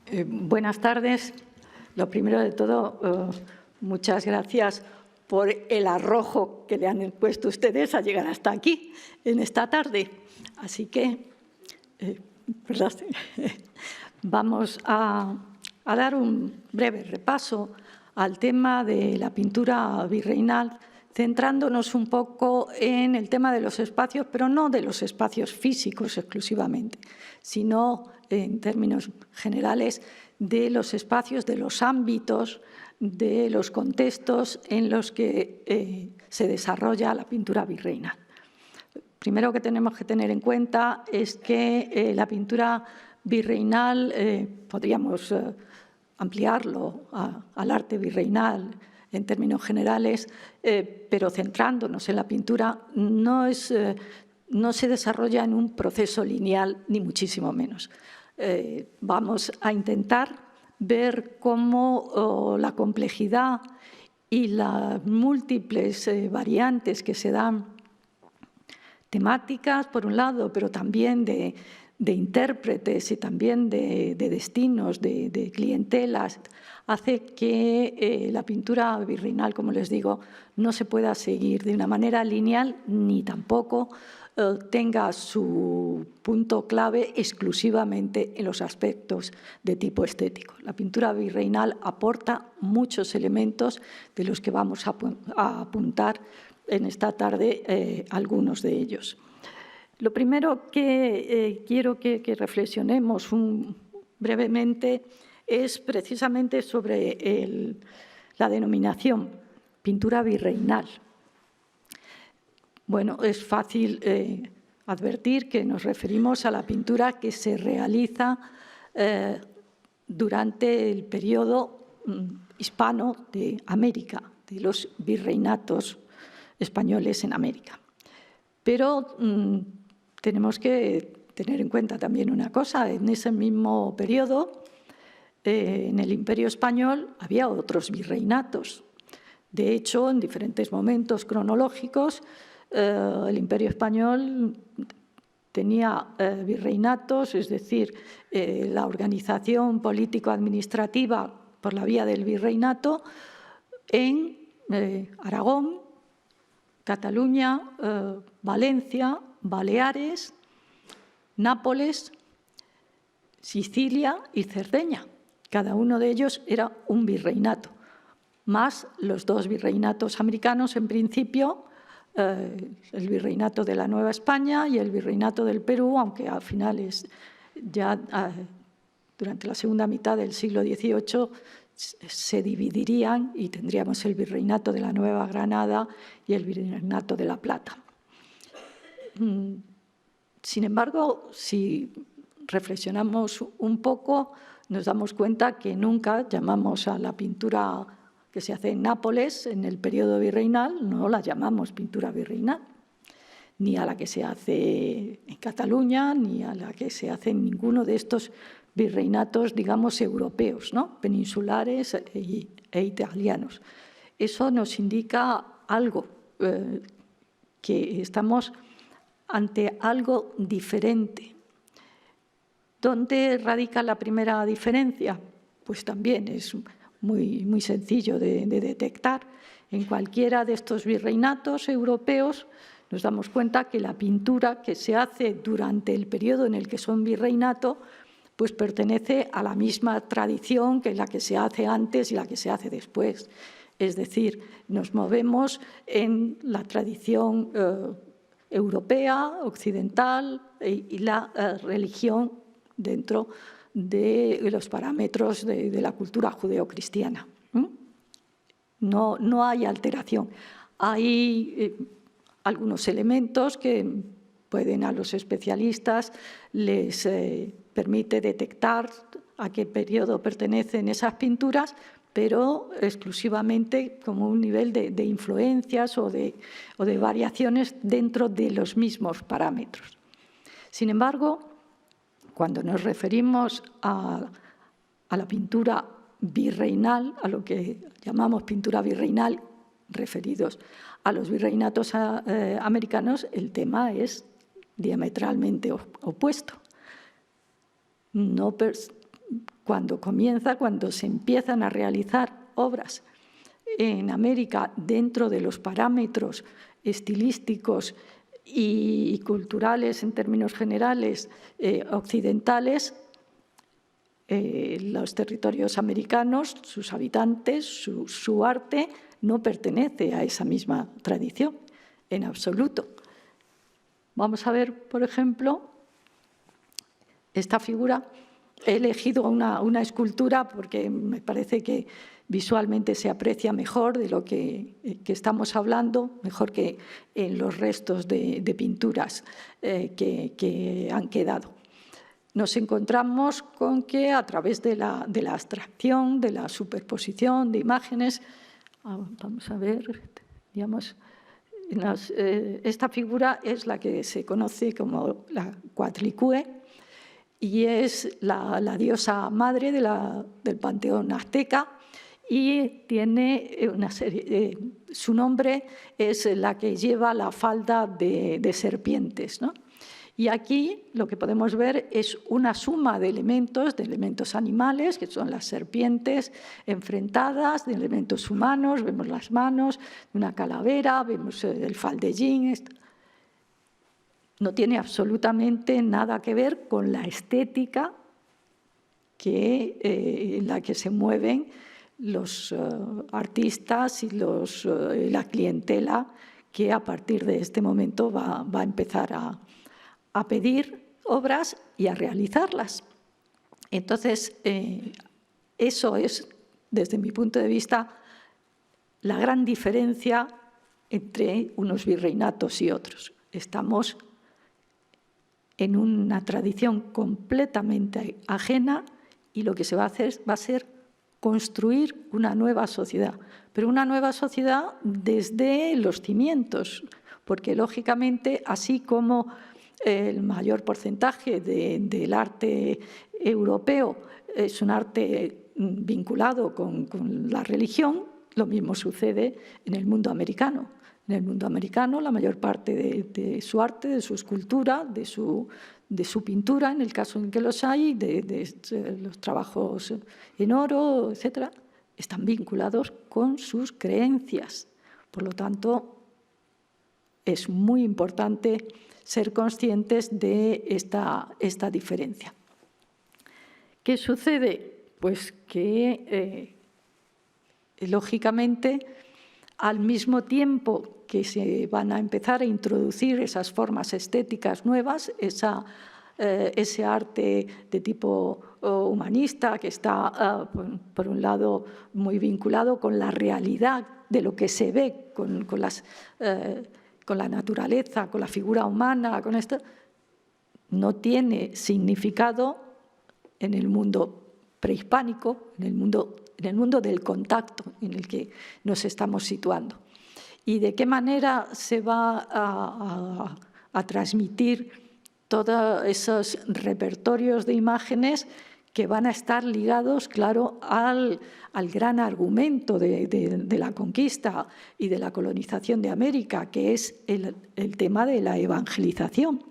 Buenas tardes. Lo primero de todo, muchas gracias por el arrojo que le han puesto ustedes a llegar hasta aquí en esta tarde. Así que vamos a dar un breve repaso al tema de la pintura virreinal, centrándonos un poco en el tema de los espacios, pero no de los espacios físicos exclusivamente, sino en términos generales de los espacios, de los ámbitos, de los contextos en los que se desarrolla la pintura virreinal. Primero que tenemos que tener en cuenta es que la pintura virreinal, podríamos ampliarlo al arte virreinal en términos generales, pero centrándonos en la pintura, no se desarrolla en un proceso lineal, ni muchísimo menos. Vamos a intentar ver cómo la complejidad y las múltiples variantes que se dan, temáticas por un lado, pero también de intérpretes y también de destinos, de clientelas, hace que la pintura virreinal, como les digo, no se pueda seguir de una manera lineal ni tampoco tenga su punto clave exclusivamente en los aspectos de tipo estético. La pintura virreinal aporta muchos elementos de los que vamos a apuntar en esta tarde algunos de ellos. Lo primero que quiero que reflexionemos brevemente es precisamente sobre la denominación pintura virreinal. Bueno, es fácil advertir que nos referimos a la pintura que se realiza durante el periodo hispano de América, de los virreinatos españoles en América. Pero tenemos que tener en cuenta también una cosa: en ese mismo periodo, en el Imperio Español, había otros virreinatos. De hecho, en diferentes momentos cronológicos, el Imperio Español tenía virreinatos, es decir, la organización político-administrativa por la vía del virreinato en Aragón, Cataluña, Valencia, Baleares, Nápoles, Sicilia y Cerdeña. Cada uno de ellos era un virreinato, más los dos virreinatos americanos en principio, el virreinato de la Nueva España y el virreinato del Perú, aunque a finales, ya durante la segunda mitad del siglo XVIII, se dividirían y tendríamos el virreinato de la Nueva Granada y el virreinato de La Plata. Sin embargo, si reflexionamos un poco, nos damos cuenta que nunca llamamos a la pintura que se hace en Nápoles en el periodo virreinal, no la llamamos pintura virreinal, ni a la que se hace en Cataluña, ni a la que se hace en ninguno de estos virreinatos, digamos, europeos, ¿no? Peninsulares e italianos. Eso nos indica algo, que estamos ante algo diferente. ¿Dónde radica la primera diferencia? Pues también es muy sencillo de detectar. En cualquiera de estos virreinatos europeos nos damos cuenta que la pintura que se hace durante el periodo en el que son virreinato pues pertenece a la misma tradición que la que se hace antes y la que se hace después. Es decir, nos movemos en la tradición europea, occidental y la religión dentro de los parámetros de la cultura judeocristiana. No hay alteración. Hay algunos elementos que pueden a los especialistas les permite detectar a qué periodo pertenecen esas pinturas, pero exclusivamente como un nivel de influencias o de variaciones dentro de los mismos parámetros. Sin embargo, cuando nos referimos a la pintura virreinal, a lo que llamamos pintura virreinal, referidos a los virreinatos americanos, el tema es diametralmente opuesto. cuando se empiezan a realizar obras en América dentro de los parámetros estilísticos y culturales, en términos generales, occidentales, los territorios americanos, sus habitantes, su arte, no pertenece a esa misma tradición, en absoluto. Vamos a ver, por ejemplo, esta figura. He elegido una escultura porque me parece que visualmente se aprecia mejor de lo que estamos hablando, mejor que en los restos de pinturas que han quedado. Nos encontramos con que a través de la abstracción, de la superposición de imágenes, vamos a ver, digamos, esta figura es la que se conoce como la Coatlicue, y es la diosa madre del panteón azteca, y tiene una serie, su nombre es la que lleva la falda de serpientes, ¿no? Y aquí lo que podemos ver es una suma de elementos animales, que son las serpientes enfrentadas, de elementos humanos, vemos las manos de una calavera, vemos el faldellín. No tiene absolutamente nada que ver con la estética en la que se mueven los artistas y la clientela que a partir de este momento va a empezar a pedir obras y a realizarlas. Entonces, eso es, desde mi punto de vista, la gran diferencia entre unos virreinatos y otros. Estamos en una tradición completamente ajena y lo que se va a hacer va a ser construir una nueva sociedad, pero una nueva sociedad desde los cimientos, porque lógicamente, así como el mayor porcentaje del arte europeo es un arte vinculado con la religión, lo mismo sucede en el mundo americano. En el mundo americano, la mayor parte de su arte, de su escultura, de su pintura, en el caso en que los hay, de los trabajos en oro, etcétera, están vinculados con sus creencias. Por lo tanto, es muy importante ser conscientes de esta diferencia. ¿Qué sucede? Pues que, lógicamente, al mismo tiempo que se van a empezar a introducir esas formas estéticas nuevas, ese arte de tipo humanista que está, por un lado, muy vinculado con la realidad de lo que se ve, con la naturaleza, con la figura humana, con esto, no tiene significado en el mundo prehispánico, en el mundo del contacto en el que nos estamos situando. ¿Y de qué manera se va a transmitir todos esos repertorios de imágenes que van a estar ligados, claro, al gran argumento de la conquista y de la colonización de América, que es el tema de la evangelización?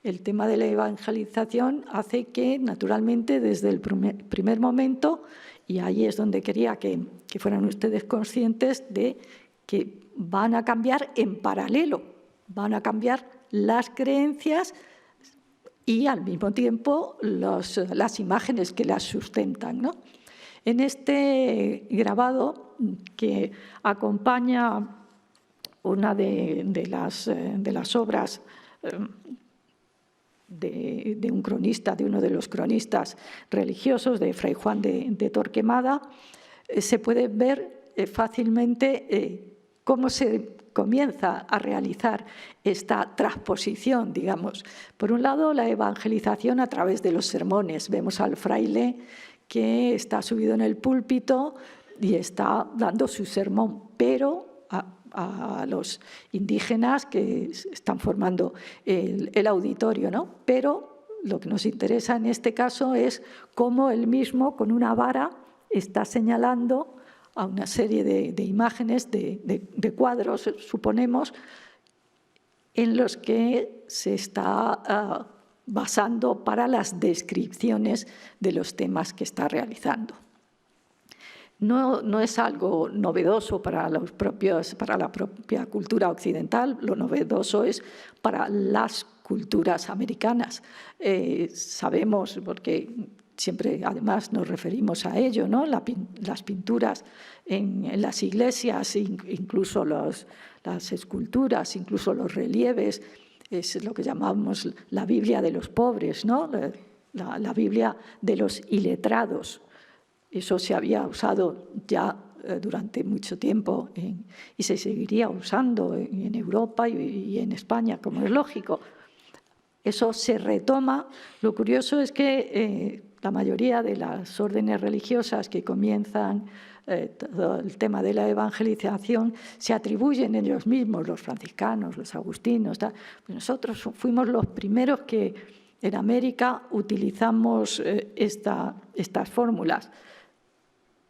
El tema de la evangelización hace que, naturalmente, desde el primer momento, y ahí es donde quería que fueran ustedes conscientes de que van a cambiar en paralelo, van a cambiar las creencias y al mismo tiempo las imágenes que las sustentan, ¿no? En este grabado que acompaña una de las obras de un cronista, de uno de los cronistas religiosos, de Fray Juan de Torquemada, se puede ver fácilmente cómo se comienza a realizar esta transposición, digamos. Por un lado, la evangelización a través de los sermones. Vemos al fraile que está subido en el púlpito y está dando su sermón, pero a los indígenas que están formando el auditorio, ¿no? Pero lo que nos interesa en este caso es cómo él mismo, con una vara, está señalando a una serie de imágenes, de cuadros, suponemos, en los que se está basando para las descripciones de los temas que está realizando. No es algo novedoso para la propia cultura occidental, lo novedoso es para las culturas americanas. Sabemos, porque siempre además nos referimos a ello, ¿no? Las pinturas en las iglesias, incluso las esculturas, incluso los relieves, es lo que llamamos la Biblia de los pobres, ¿no? La Biblia de los iletrados. Eso se había usado ya durante mucho tiempo y se seguiría usando en Europa y en España, como es lógico. Eso se retoma. Lo curioso es que la mayoría de las órdenes religiosas que comienzan todo el tema de la evangelización se atribuyen ellos mismos, los franciscanos, los agustinos. Pues nosotros fuimos los primeros que en América utilizamos estas fórmulas.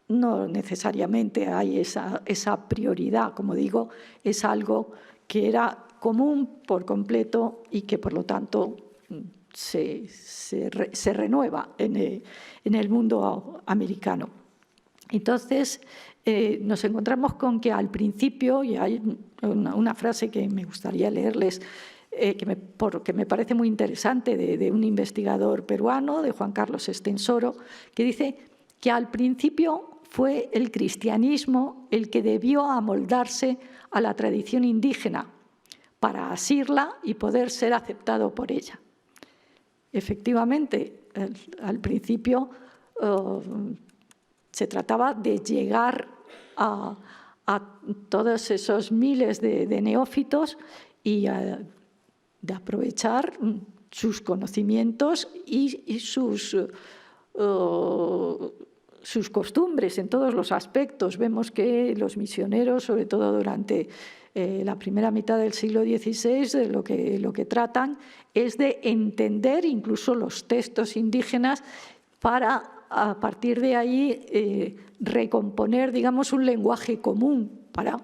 No necesariamente hay esa prioridad, como digo, es algo que era común por completo y que, por lo tanto, se renueva en el mundo americano. Entonces, nos encontramos con que al principio, y hay una frase que me gustaría leerles, que me parece muy interesante, de un investigador peruano, de Juan Carlos Estensoro, que dice que al principio fue el cristianismo el que debió amoldarse a la tradición indígena para asirla y poder ser aceptado por ella. Efectivamente, al principio se trataba de llegar a todos esos miles de neófitos y de aprovechar sus conocimientos y sus costumbres en todos los aspectos. Vemos que los misioneros, sobre todo durante la primera mitad del siglo XVI, lo que tratan es de entender incluso los textos indígenas para, a partir de ahí, recomponer, digamos, un lenguaje común para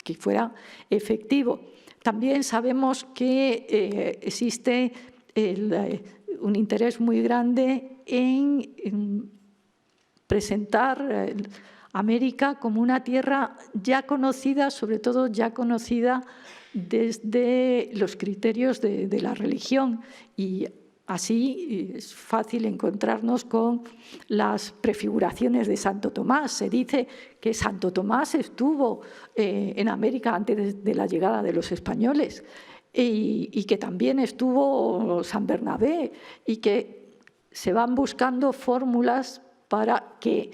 que fuera efectivo. También sabemos que existe un interés muy grande en presentar América como una tierra ya conocida, sobre todo ya conocida desde los criterios de la religión, y así es fácil encontrarnos con las prefiguraciones de Santo Tomás. Se dice que Santo Tomás estuvo en América antes de la llegada de los españoles y que también estuvo San Bernabé, y que se van buscando fórmulas para que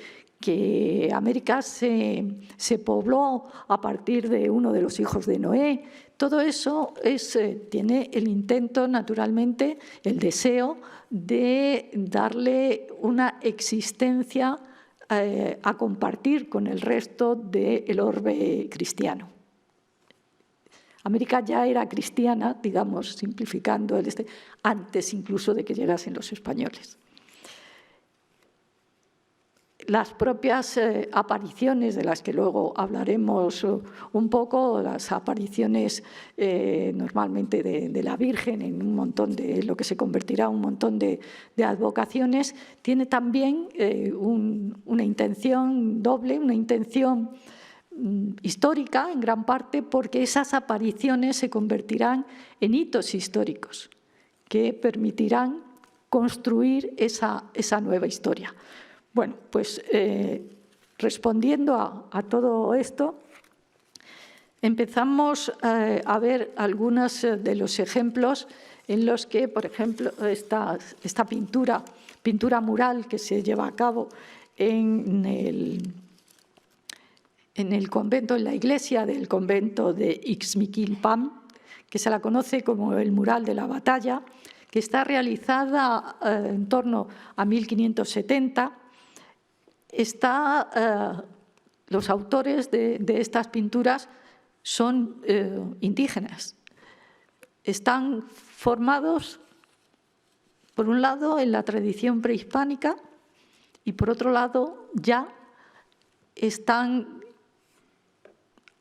América se pobló a partir de uno de los hijos de Noé. Todo eso tiene el intento, naturalmente, el deseo de darle una existencia a compartir con el resto del orbe cristiano. América ya era cristiana, digamos, simplificando antes incluso de que llegasen los españoles. Las propias apariciones, de las que luego hablaremos un poco, las apariciones normalmente de la Virgen en un montón de lo que se convertirá en un montón de advocaciones, tiene también una intención doble, una intención histórica en gran parte, porque esas apariciones se convertirán en hitos históricos que permitirán construir esa nueva historia. Bueno, pues respondiendo a todo esto, empezamos a ver algunos de los ejemplos en los que, por ejemplo, esta pintura mural que se lleva a cabo en el convento, en la iglesia del convento de Ixmiquilpan, que se la conoce como el mural de la batalla, que está realizada en torno a 1570. Los autores de estas pinturas son indígenas. Están formados, por un lado, en la tradición prehispánica y, por otro lado, ya están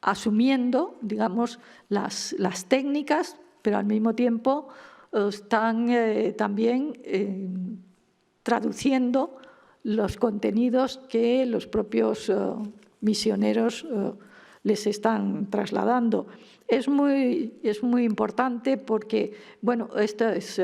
asumiendo, digamos, las técnicas, pero al mismo tiempo están también traduciendo los contenidos que los propios misioneros les están trasladando. Es muy importante porque, bueno, esto es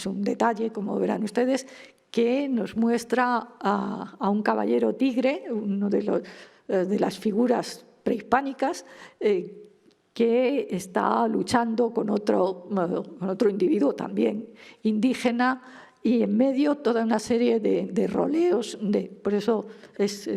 un detalle, como verán ustedes, que nos muestra a un caballero tigre, uno de las figuras prehispánicas, que está luchando con otro individuo también indígena, y en medio toda una serie de roleos. Por eso es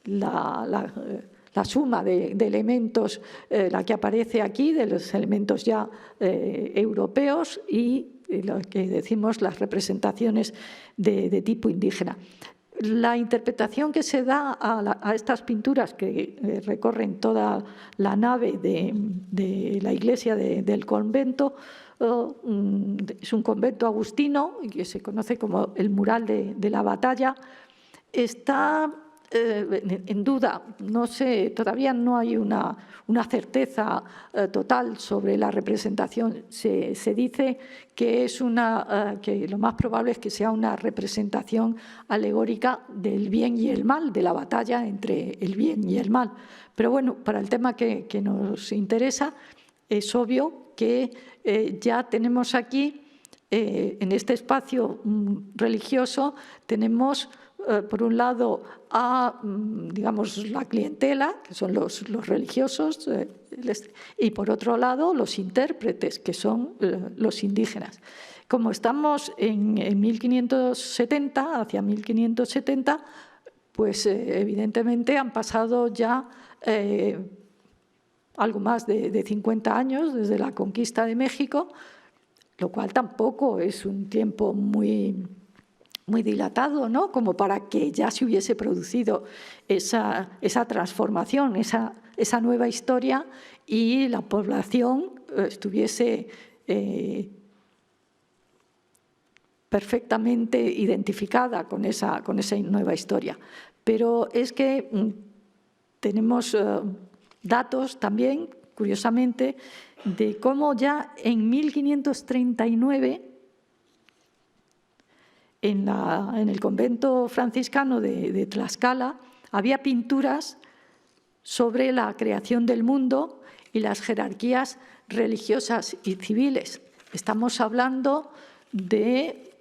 la suma de elementos la que aparece aquí, de los elementos ya europeos y lo que decimos las representaciones de tipo indígena. La interpretación que se da a estas pinturas que recorren toda la nave de la iglesia del convento es un convento agustino que se conoce como el mural de la batalla. Está en duda, no sé, todavía no hay una certeza total sobre la representación. Se dice que que lo más probable es que sea una representación alegórica del bien y el mal, de la batalla entre el bien y el mal. Pero bueno, para el tema que nos interesa, es obvio que ya tenemos aquí, en este espacio religioso, tenemos por un lado digamos, la clientela, que son los religiosos, y por otro lado los intérpretes, que son los indígenas. Como estamos en 1570, hacia 1570, pues evidentemente han pasado ya algo más de 50 años desde la conquista de México, lo cual tampoco es un tiempo muy dilatado, ¿no?, como para que ya se hubiese producido esa transformación, esa nueva historia, y la población estuviese perfectamente identificada con esa nueva historia. Pero es que tenemos datos también, curiosamente, de cómo ya en 1539, en el convento franciscano de Tlaxcala, había pinturas sobre la creación del mundo y las jerarquías religiosas y civiles. Estamos hablando de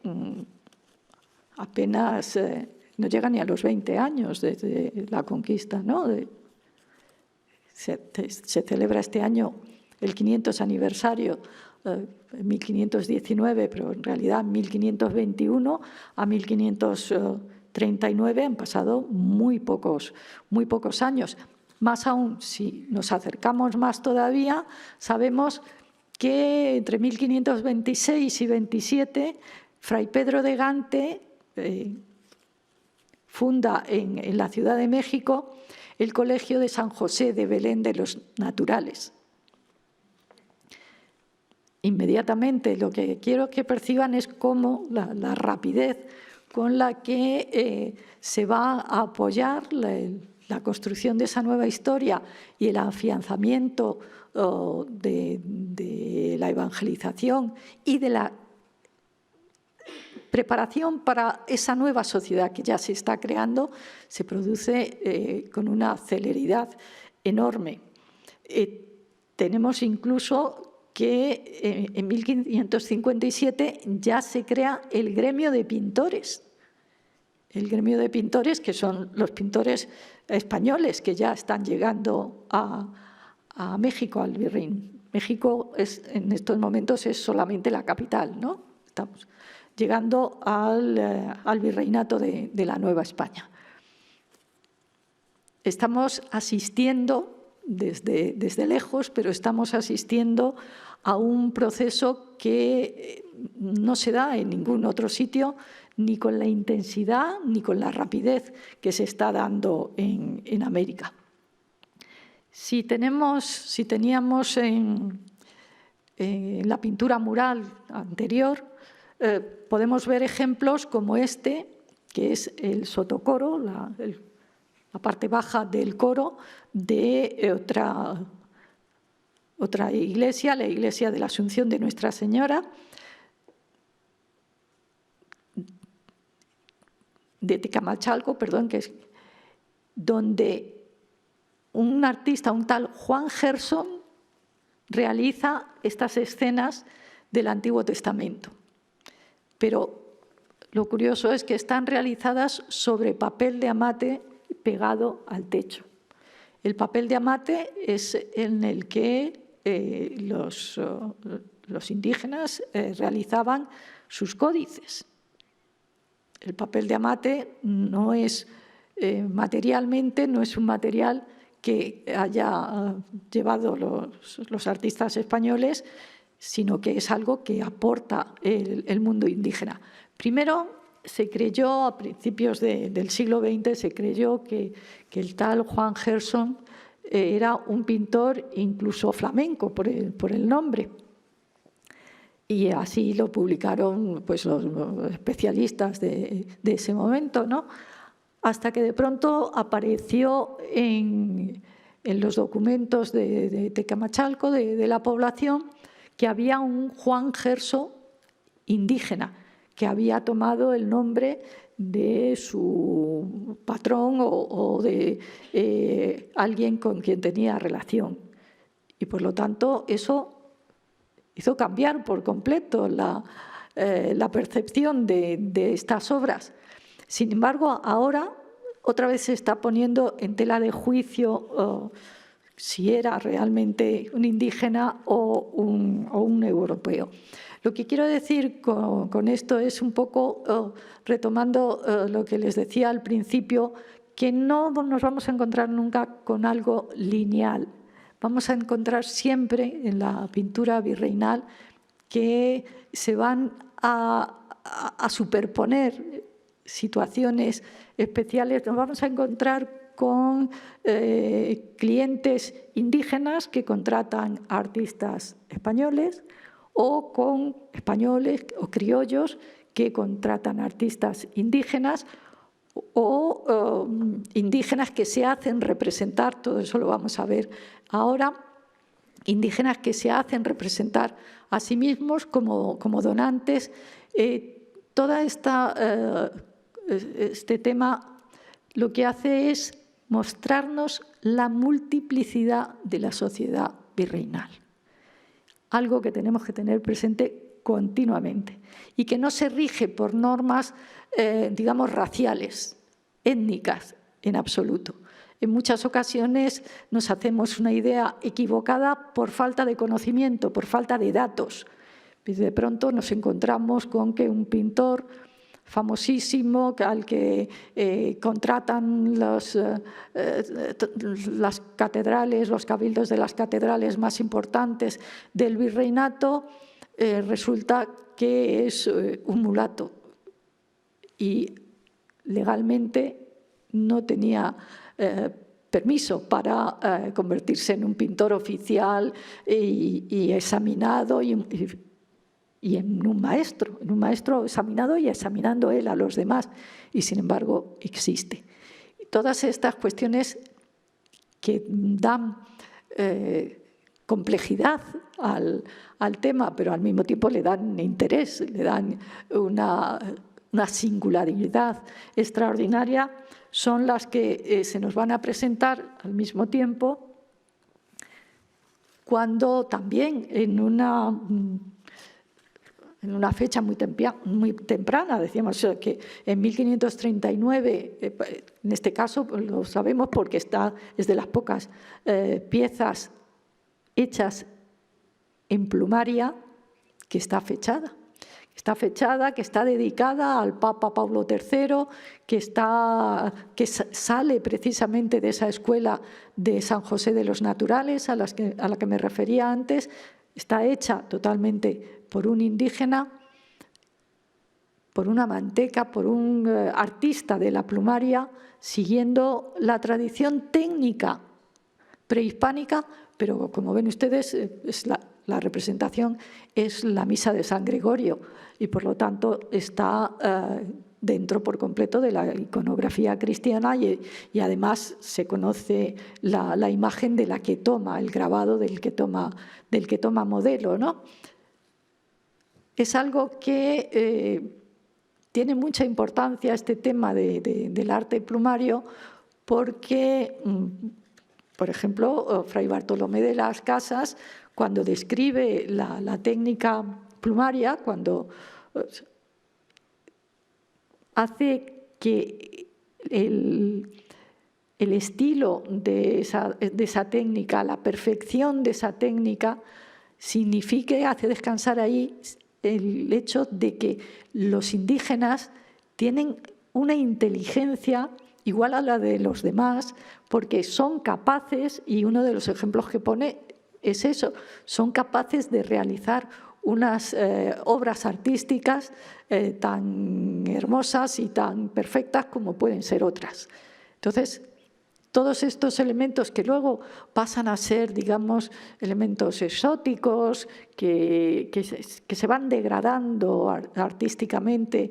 apenas, no llega ni a los 20 años desde la conquista, ¿no? Se celebra este año el 500 aniversario, en 1519, pero en realidad en 1521 a 1539 han pasado muy pocos años. Más aún, si nos acercamos más todavía, sabemos que entre 1526 y 27, Fray Pedro de Gante funda en la Ciudad de México el Colegio de San José de Belén de los Naturales. Inmediatamente lo que quiero que perciban es cómo la rapidez con la que se va a apoyar la construcción de esa nueva historia y el afianzamiento de la evangelización y de la preparación para esa nueva sociedad que ya se está creando, se produce con una celeridad enorme. Tenemos incluso que en 1557 ya se crea el gremio de pintores. El gremio de pintores, que son los pintores españoles que ya están llegando a México, al Virreinato. México en estos momentos es solamente la capital, ¿no? Estamos llegando al Virreinato de la Nueva España. Estamos asistiendo desde lejos, pero estamos asistiendo a un proceso que no se da en ningún otro sitio, ni con la intensidad ni con la rapidez que se está dando en América. Si teníamos en la pintura mural anterior, podemos ver ejemplos como este, que es el sotocoro, la parte baja del coro de otra iglesia, la iglesia de la Asunción de Nuestra Señora, de Tecamachalco, perdón, que es donde un artista, un tal Juan Gerson, realiza estas escenas del Antiguo Testamento. Pero lo curioso es que están realizadas sobre papel de amate pegado al techo. El papel de amate es en el que los indígenas realizaban sus códices. El papel de amate no es materialmente, no es un material que haya llevado los artistas españoles, sino que es algo que aporta el mundo indígena. Primero, se creyó, a principios del siglo XX, se creyó que el tal Juan Gerson era un pintor incluso flamenco por el nombre. Y así lo publicaron pues, los especialistas de ese momento, ¿no? Hasta que de pronto apareció en los documentos de Tecamachalco, de la población, que había un Juan Gerson indígena, que había tomado el nombre de su patrón o de alguien con quien tenía relación. Y por lo tanto eso hizo cambiar por completo la percepción de estas obras. Sin embargo, ahora otra vez se está poniendo en tela de juicio si era realmente un indígena o un europeo. Lo que quiero decir con esto es un poco, retomando lo que les decía al principio, que no nos vamos a encontrar nunca con algo lineal. Vamos a encontrar siempre en la pintura virreinal que se van a superponer situaciones especiales. Nos vamos a encontrar con clientes indígenas que contratan a artistas españoles o con españoles o criollos que contratan a artistas indígenas o indígenas que se hacen representar, todo eso lo vamos a ver ahora, indígenas que se hacen representar a sí mismos como donantes. Todo este tema lo que hace es mostrarnos la multiplicidad de la sociedad virreinal, algo que tenemos que tener presente continuamente y que no se rige por normas, digamos, raciales, étnicas, en absoluto. En muchas ocasiones nos hacemos una idea equivocada por falta de conocimiento, por falta de datos. De pronto nos encontramos con que un pintor famosísimo al que contratan las catedrales, los cabildos de las catedrales más importantes del virreinato, resulta que es un mulato y legalmente no tenía permiso para convertirse en un pintor oficial y examinado y en un maestro examinado y examinando él a los demás, y sin embargo existe. Todas estas cuestiones que dan complejidad al tema, pero al mismo tiempo le dan interés, le dan una singularidad extraordinaria, son las que se nos van a presentar al mismo tiempo cuando también en una fecha muy temprana, decíamos que en 1539, en este caso lo sabemos porque es de las pocas piezas hechas en plumaria que está fechada. Que está dedicada al Papa Pablo III, que sale precisamente de esa escuela de San José de los Naturales a la que me refería antes. Está hecha totalmente por un indígena, por una manteca, por un artista de la plumaria, siguiendo la tradición técnica prehispánica, pero como ven ustedes, la representación es la misa de San Gregorio y por lo tanto está dentro por completo de la iconografía cristiana y además se conoce la imagen de la que toma, el grabado del que toma modelo, ¿no? Es algo que tiene mucha importancia, este tema del arte plumario, porque, por ejemplo, Fray Bartolomé de las Casas, cuando describe la técnica plumaria, cuando hace que el estilo de esa técnica, la perfección de esa técnica, hace descansar ahí el hecho de que los indígenas tienen una inteligencia igual a la de los demás, porque son capaces, y uno de los ejemplos que pone es eso, son capaces de realizar unas obras artísticas tan hermosas y tan perfectas como pueden ser otras. Entonces, todos estos elementos que luego pasan a ser, digamos, elementos exóticos, que se van degradando artísticamente,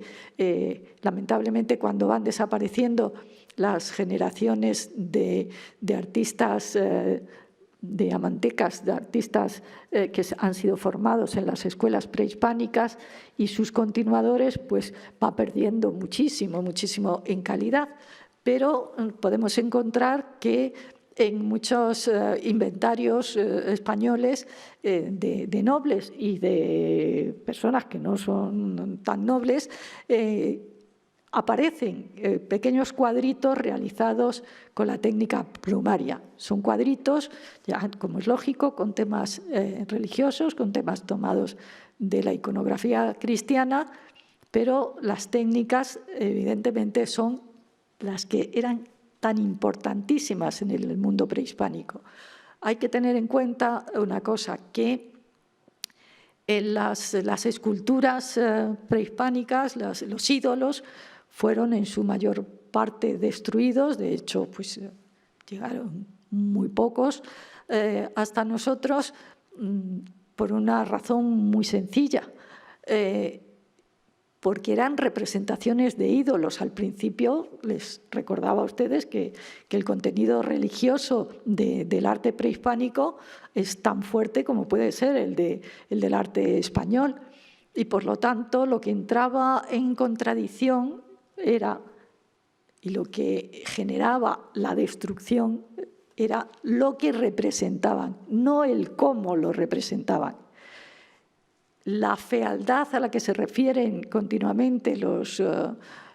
lamentablemente cuando van desapareciendo las generaciones de artistas diamantecas, de artistas que han sido formados en las escuelas prehispánicas, y sus continuadores, pues va perdiendo muchísimo en calidad. Pero podemos encontrar que en muchos inventarios españoles de nobles y de personas que no son tan nobles, aparecen pequeños cuadritos realizados con la técnica plumaria. Son cuadritos, ya como es lógico, con temas religiosos, con temas tomados de la iconografía cristiana, pero las técnicas evidentemente son las que eran tan importantísimas en el mundo prehispánico. Hay que tener en cuenta una cosa, que en las esculturas prehispánicas, los ídolos, fueron en su mayor parte destruidos. De hecho, pues llegaron muy pocos hasta nosotros por una razón muy sencilla. Porque eran representaciones de ídolos. Al principio les recordaba a ustedes que el contenido religioso del arte prehispánico es tan fuerte como puede ser el del arte español, y por lo tanto lo que entraba en contradicción era, y lo que generaba la destrucción era lo que representaban, no el cómo lo representaban. La fealdad a la que se refieren continuamente los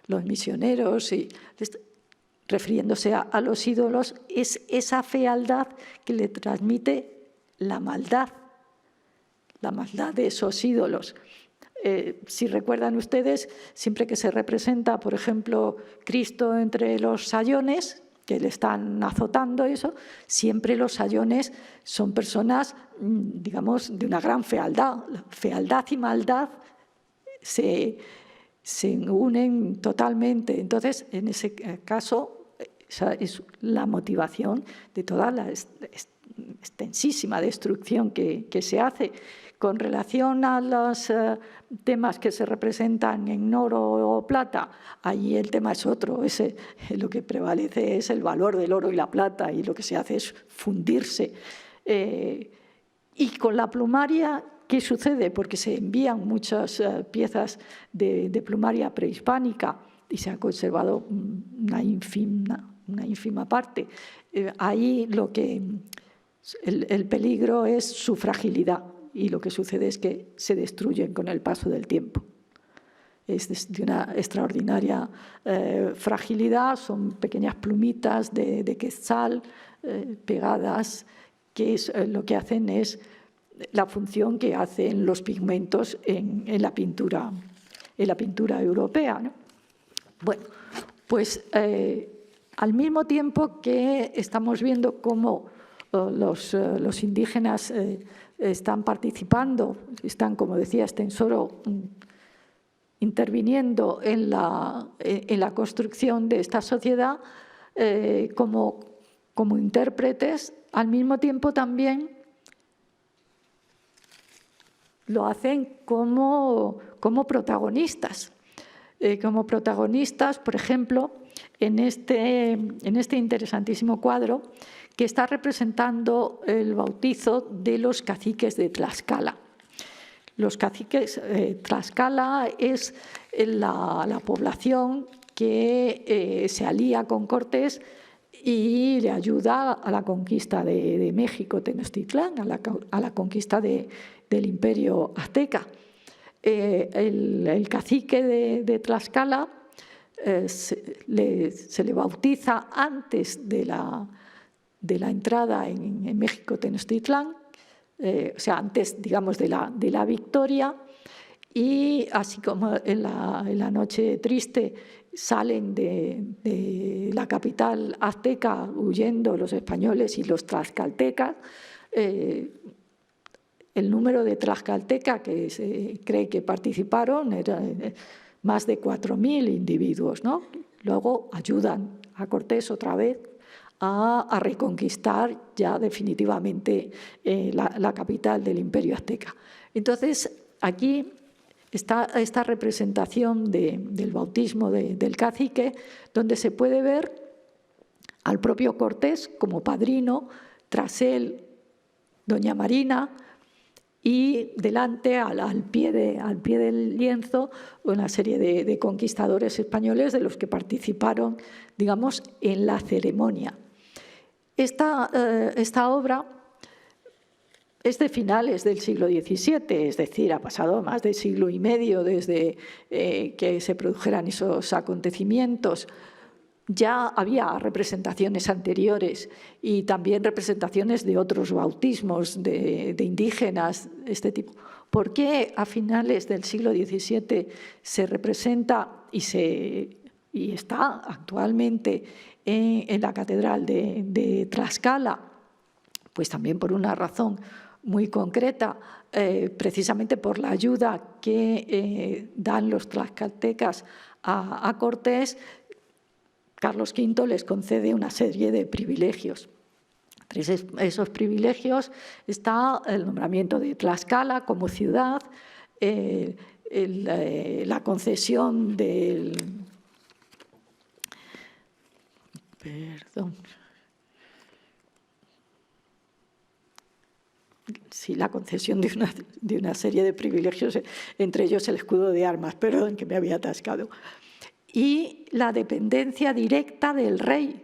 misioneros, refiriéndose a los ídolos, es esa fealdad que le transmite la maldad de esos ídolos. Si recuerdan ustedes, siempre que se representa, por ejemplo, Cristo entre los sayones, que le están azotando, eso, siempre los sayones son personas, digamos, de una gran fealdad. La fealdad y maldad se unen totalmente. Entonces, en ese caso, esa es la motivación de toda la extensísima destrucción que se hace. Con relación a los temas que se representan en oro o plata, ahí el tema es otro. Lo que prevalece es el valor del oro y la plata, y lo que se hace es fundirse. Y con la plumaria, ¿qué sucede? Porque se envían muchas piezas de plumaria prehispánica y se ha conservado una ínfima parte. Ahí el peligro es su fragilidad. Y lo que sucede es que se destruyen con el paso del tiempo. Es de una extraordinaria fragilidad, son pequeñas plumitas de quetzal pegadas, que lo que hacen es la función que hacen los pigmentos en la pintura europea, ¿no? Bueno, pues al mismo tiempo que estamos viendo cómo los indígenas están participando, están, como decía Estenssoro, interviniendo en la construcción de esta sociedad como intérpretes, al mismo tiempo también lo hacen como protagonistas. como protagonistas, por ejemplo, en este interesantísimo cuadro que está representando el bautizo de los caciques de Tlaxcala. Los caciques, Tlaxcala es la población que se alía con Cortés y le ayuda a la conquista de México, Tenochtitlán, a la conquista del Imperio Azteca. El cacique de Tlaxcala se le bautiza antes de la entrada en México, Tenochtitlán, o sea, antes, digamos, de la victoria, y así como en la noche triste salen de la capital azteca huyendo los españoles y los tlaxcaltecas. El número de tlaxcaltecas que se cree que participaron era más de 4.000 individuos, ¿no? Luego ayudan a Cortés otra vez a reconquistar ya definitivamente la capital del Imperio Azteca. Entonces, aquí está esta representación del bautismo del cacique, donde se puede ver al propio Cortés como padrino, tras él doña Marina, y delante, al pie del lienzo, una serie de conquistadores españoles de los que participaron, digamos, en la ceremonia. Esta obra es de finales del siglo XVII, es decir, ha pasado más de siglo y medio desde que se produjeran esos acontecimientos. Ya había representaciones anteriores y también representaciones de otros bautismos de indígenas, este tipo. ¿Por qué a finales del siglo XVII se representa y está actualmente en la Catedral de Tlaxcala? Pues también por una razón muy concreta, precisamente por la ayuda que dan los tlaxcaltecas a Cortés. Carlos V les concede una serie de privilegios. Entre esos privilegios está el nombramiento de Tlaxcala como ciudad, la concesión del... Perdón. Sí, la concesión de una serie de privilegios, entre ellos el escudo de armas, perdón, que me había atascado. Y la dependencia directa del rey,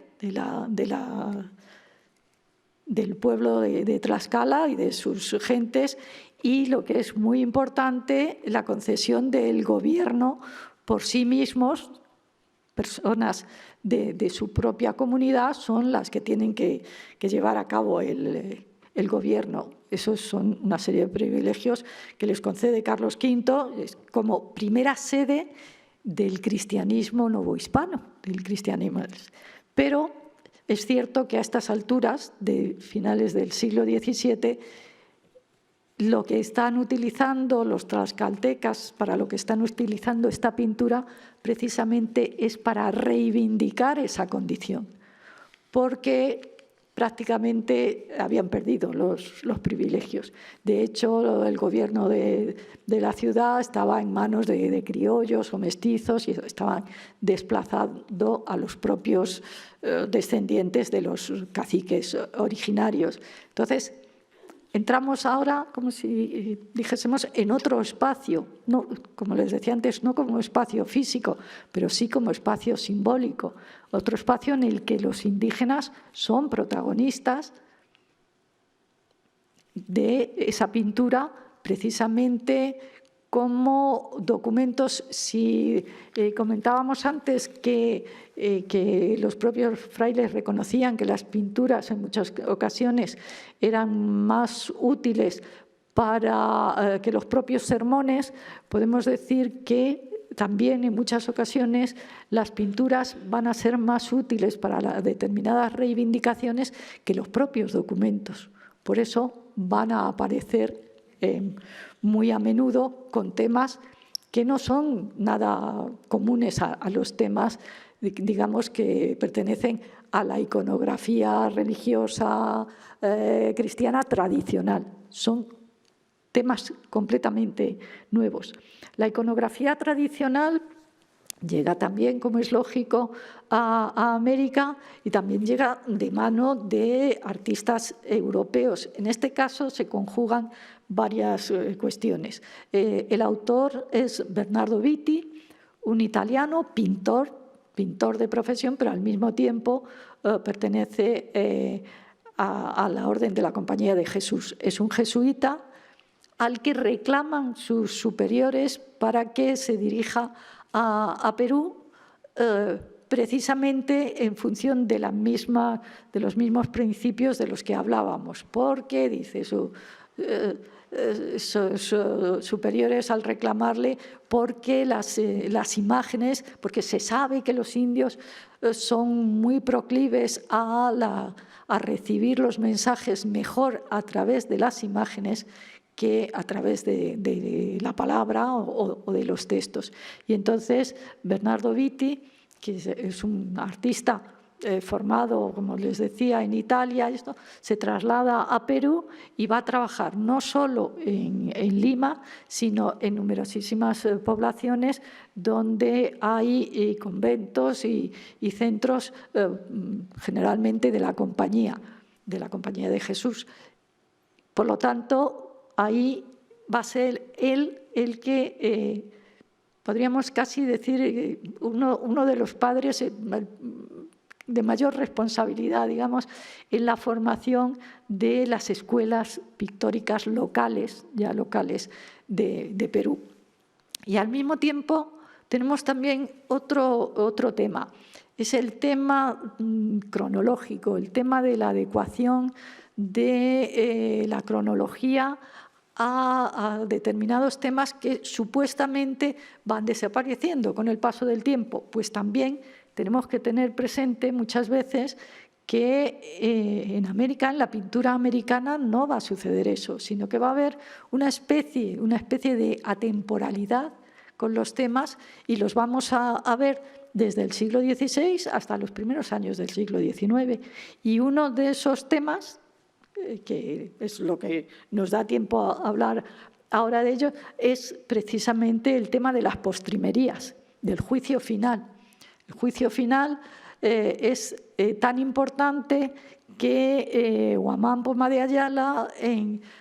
del pueblo de Tlaxcala y de sus gentes, y lo que es muy importante, la concesión del gobierno por sí mismos. Personas de su propia comunidad son las que tienen que llevar a cabo el gobierno. Esos son una serie de privilegios que les concede Carlos V como primera sede del cristianismo novohispano, del cristianismo. Pero es cierto que a estas alturas, de finales del siglo XVII, lo que están utilizando los tlaxcaltecas, para lo que están utilizando esta pintura, precisamente es para reivindicar esa condición, porque prácticamente habían perdido los privilegios. De hecho, el gobierno de la ciudad estaba en manos de criollos o mestizos y estaban desplazando a los propios descendientes de los caciques originarios. Entonces, entramos ahora, como si dijésemos, en otro espacio, no, como les decía antes, no como espacio físico, pero sí como espacio simbólico, otro espacio en el que los indígenas son protagonistas de esa pintura, precisamente como documentos. Si comentábamos antes que los propios frailes reconocían que las pinturas en muchas ocasiones eran más útiles para que los propios sermones, podemos decir que también en muchas ocasiones las pinturas van a ser más útiles para determinadas reivindicaciones que los propios documentos. Por eso van a aparecer muy a menudo con temas que no son nada comunes a los temas, digamos, que pertenecen a la iconografía religiosa cristiana tradicional. Son temas completamente nuevos. La iconografía tradicional llega también, como es lógico, a América y también llega de mano de artistas europeos. En este caso se conjugan varias cuestiones. El autor es Bernardo Vitti, un italiano, pintor de profesión, pero al mismo tiempo pertenece a la Orden de la Compañía de Jesús. Es un jesuita al que reclaman sus superiores para que se dirija a Perú, precisamente en función de los mismos principios de los que hablábamos, porque, dice sus superiores al reclamarle, porque las imágenes, porque se sabe que los indios son muy proclives a recibir los mensajes mejor a través de las imágenes que a través de la palabra o de los textos. Y entonces Bernardo Vitti, que es un artista formado, como les decía, en Italia, se traslada a Perú y va a trabajar no solo en Lima, sino en numerosísimas poblaciones donde hay conventos y centros generalmente de la Compañía de Jesús. Por lo tanto, ahí va a ser él el que, podríamos casi decir, uno de los padres de mayor responsabilidad, digamos, en la formación de las escuelas pictóricas locales, ya locales de Perú. Y al mismo tiempo tenemos también otro tema, es el tema cronológico, el tema de la adecuación de la cronología a determinados temas que supuestamente van desapareciendo con el paso del tiempo. Pues también tenemos que tener presente muchas veces que en América, en la pintura americana, no va a suceder eso, sino que va a haber una especie de atemporalidad con los temas y los vamos a ver desde el siglo XVI hasta los primeros años del siglo XIX. Y uno de esos temas, que es lo que nos da tiempo a hablar ahora de ello, es precisamente el tema de las postrimerías, del juicio final. El juicio final es tan importante que Guamán Poma de Ayala,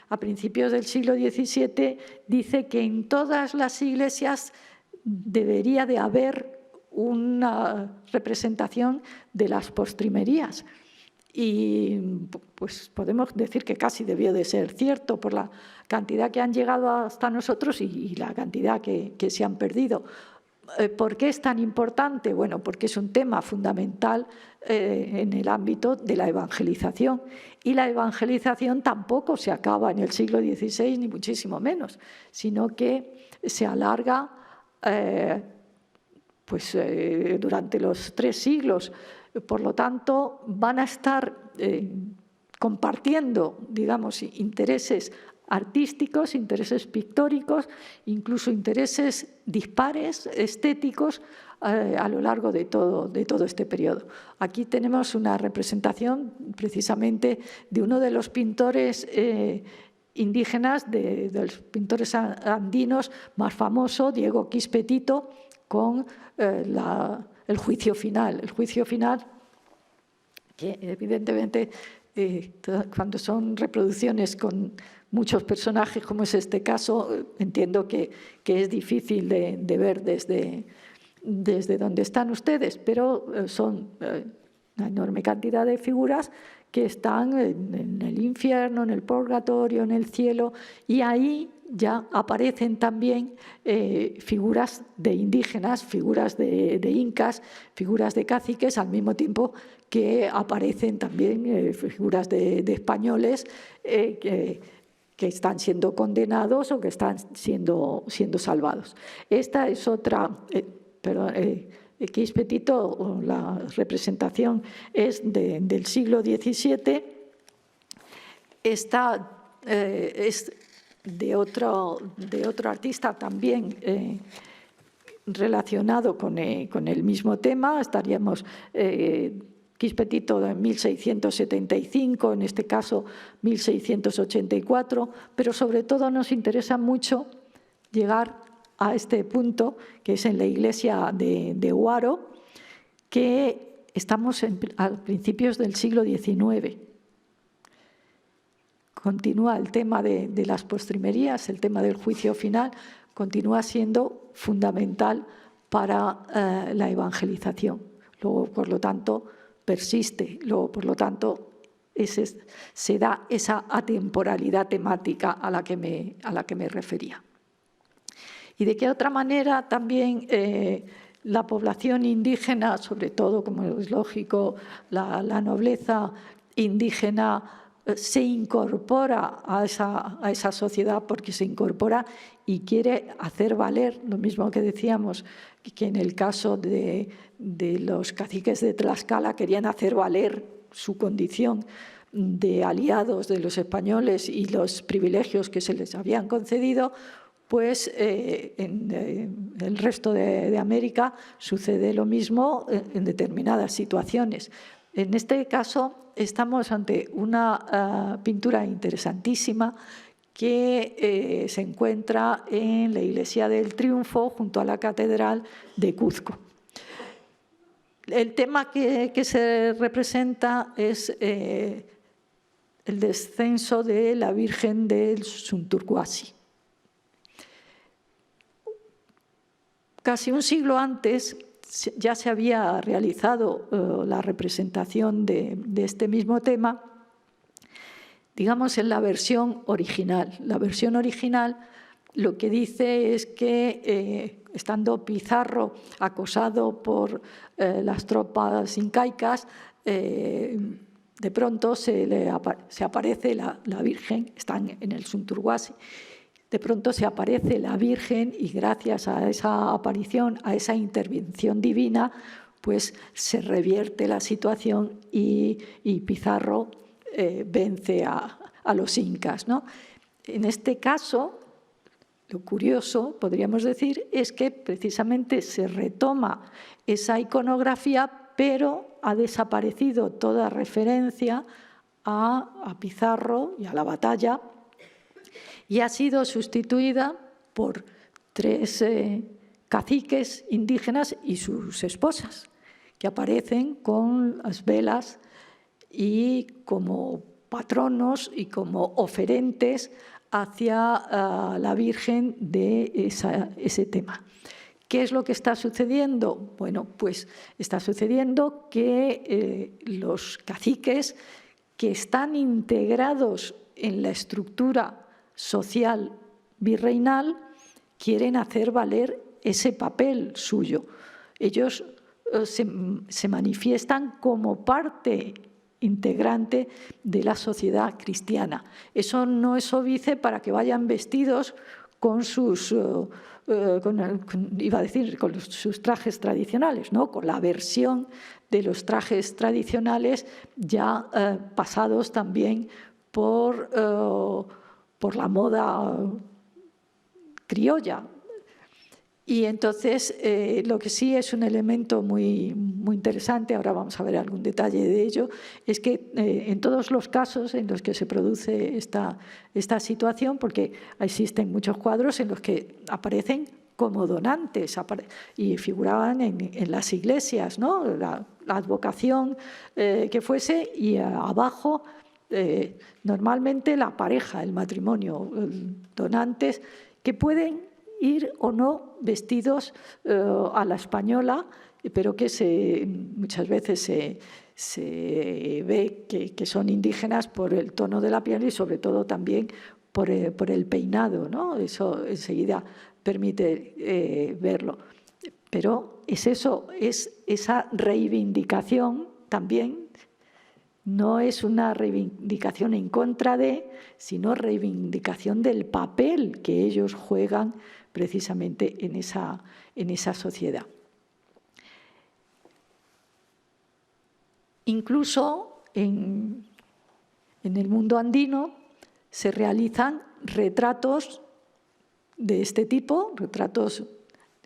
a principios del siglo XVII, dice que en todas las iglesias debería de haber una representación de las postrimerías. Y pues podemos decir que casi debió de ser cierto por la cantidad que han llegado hasta nosotros y la cantidad que se han perdido. ¿Por qué es tan importante? Bueno, porque es un tema fundamental en el ámbito de la evangelización. Y la evangelización tampoco se acaba en el siglo XVI, ni muchísimo menos, sino que se alarga durante los 3 siglos. Por lo tanto, van a estar compartiendo, digamos, intereses artísticos, intereses pictóricos, incluso intereses dispares, estéticos, a lo largo de todo este periodo. Aquí tenemos una representación precisamente de uno de los pintores indígenas, de los pintores andinos más famoso, Diego Quispetito, con el juicio final. El juicio final, que evidentemente cuando son reproducciones con muchos personajes, como es este caso, entiendo que es difícil de ver desde donde están ustedes, pero son una enorme cantidad de figuras que están en el infierno, en el purgatorio, en el cielo, y ahí ya aparecen también figuras de indígenas, figuras de incas, figuras de caciques, al mismo tiempo que aparecen también figuras de españoles que están siendo condenados o que están siendo salvados. Esta es otra, Quispetito, la representación es del siglo XVII. Esta es de otro artista también relacionado con el mismo tema. Estaríamos Quispetito de 1675, en este caso 1684, pero sobre todo nos interesa mucho llegar a este punto, que es en la iglesia de Huaro, que estamos a principios del siglo XIX. Continúa el tema de las postrimerías, el tema del juicio final, continúa siendo fundamental para la evangelización. Luego, por lo tanto, persiste. Luego, por lo tanto, se da esa atemporalidad temática a la que me refería. Y de qué otra manera también la población indígena, sobre todo, como es lógico, la nobleza indígena, se incorpora a esa sociedad, porque se incorpora y quiere hacer valer, lo mismo que decíamos, que en el caso de los caciques de Tlaxcala querían hacer valer su condición de aliados de los españoles y los privilegios que se les habían concedido, pues en el resto de América sucede lo mismo en determinadas situaciones. En este caso estamos ante una pintura interesantísima que se encuentra en la Iglesia del Triunfo junto a la Catedral de Cuzco. El tema que se representa es el descenso de la Virgen del Sunturquasi. Casi un siglo antes ya se había realizado la representación de este mismo tema, digamos, en la versión original. La versión original lo que dice es que, estando Pizarro acosado por las tropas incaicas, de pronto se aparece la Virgen, están en el Sunturquasi. De pronto se aparece la Virgen y gracias a esa aparición, a esa intervención divina, pues se revierte la situación y Pizarro vence a los incas, ¿no? En este caso, lo curioso, podríamos decir, es que precisamente se retoma esa iconografía, pero ha desaparecido toda referencia a Pizarro y a la batalla, y ha sido sustituida por 3 caciques indígenas y sus esposas, que aparecen con las velas y como patronos y como oferentes hacia la Virgen de ese tema. ¿Qué es lo que está sucediendo? Bueno, pues está sucediendo que los caciques que están integrados en la estructura social virreinal quieren hacer valer ese papel suyo. Ellos se manifiestan como parte integrante de la sociedad cristiana. Eso no es óbice para que vayan vestidos con sus, con sus trajes tradicionales, ¿no? Con la versión de los trajes tradicionales ya pasados también por la moda criolla. Y entonces lo que sí es un elemento muy interesante, ahora vamos a ver algún detalle de ello, es que en todos los casos en los que se produce esta situación, porque existen muchos cuadros en los que aparecen como donantes y figuraban en las iglesias, ¿no? La advocación que fuese, y abajo normalmente la pareja, el matrimonio, donantes que pueden ir o no vestidos a la española, pero que muchas veces se ve que son indígenas por el tono de la piel y sobre todo también por el peinado, ¿no? Eso enseguida permite verlo. Pero es eso, es esa reivindicación también. No es una reivindicación en contra de, sino reivindicación del papel que ellos juegan precisamente en esa sociedad. Incluso en el mundo andino se realizan retratos de este tipo, retratos.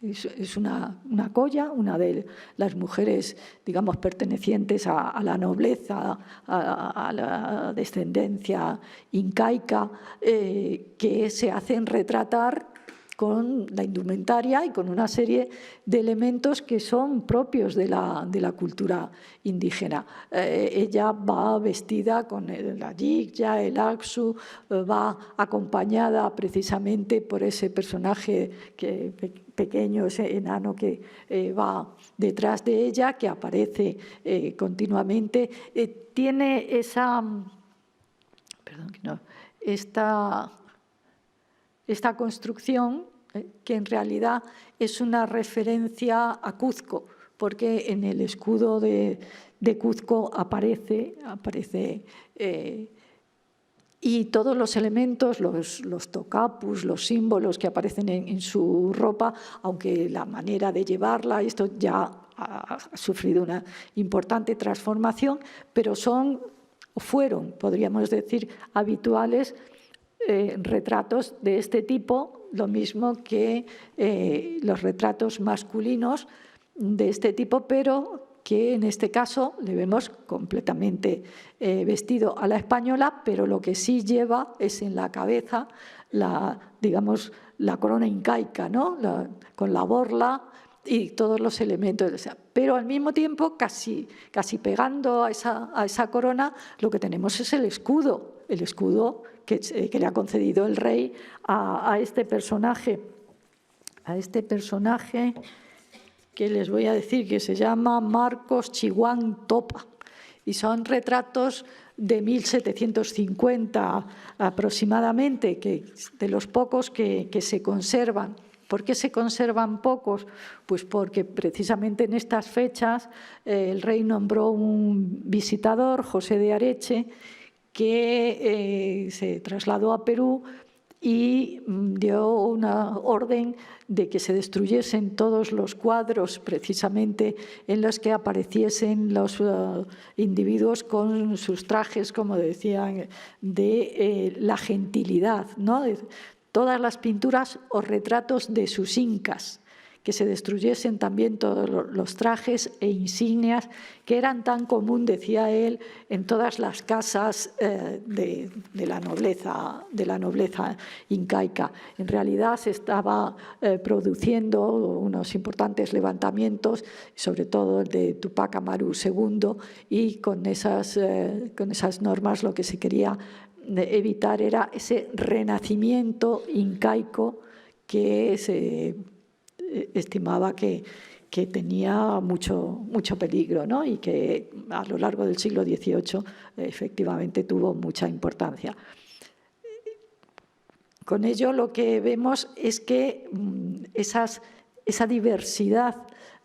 Es una colla, una de las mujeres, digamos, pertenecientes a la nobleza, a la descendencia incaica, que se hacen retratar con la indumentaria y con una serie de elementos que son propios de la cultura indígena. Ella va vestida con la yigya, el aksu, va acompañada precisamente por ese personaje pequeño, ese enano que va detrás de ella, que aparece continuamente. Tiene esa... Perdón, no, esta construcción que en realidad es una referencia a Cuzco, porque en el escudo de Cuzco aparece y todos los elementos, los tocapus, los símbolos que aparecen en su ropa, aunque la manera de llevarla, esto ya ha sufrido una importante transformación, pero fueron, podríamos decir, habituales retratos de este tipo, lo mismo que los retratos masculinos de este tipo, pero que en este caso le vemos completamente vestido a la española, pero lo que sí lleva es en la cabeza digamos, la corona incaica, ¿no? Con la borla y todos los elementos. Pero al mismo tiempo, casi pegando a esa corona, lo que tenemos es el escudo que le ha concedido el rey a este personaje. Que les voy a decir que se llama Marcos Chihuán Topa, y son retratos de 1750 aproximadamente, de los pocos que se conservan. ¿Por qué se conservan pocos? Pues porque precisamente en estas fechas el rey nombró un visitador, José de Areche, que se trasladó a Perú y dio una orden de que se destruyesen todos los cuadros precisamente en los que apareciesen los individuos con sus trajes, como decían, de la gentilidad, ¿no? Todas las pinturas o retratos de sus incas, que se destruyesen también todos los trajes e insignias que eran tan común, decía él, en todas las casas de la nobleza incaica. En realidad se estaba produciendo unos importantes levantamientos, sobre todo el de Tupac Amaru II, y con esas normas lo que se quería evitar era ese renacimiento incaico que se estimaba que tenía mucho peligro, ¿no? Y que a lo largo del siglo XVIII efectivamente tuvo mucha importancia. Con ello lo que vemos es que esa diversidad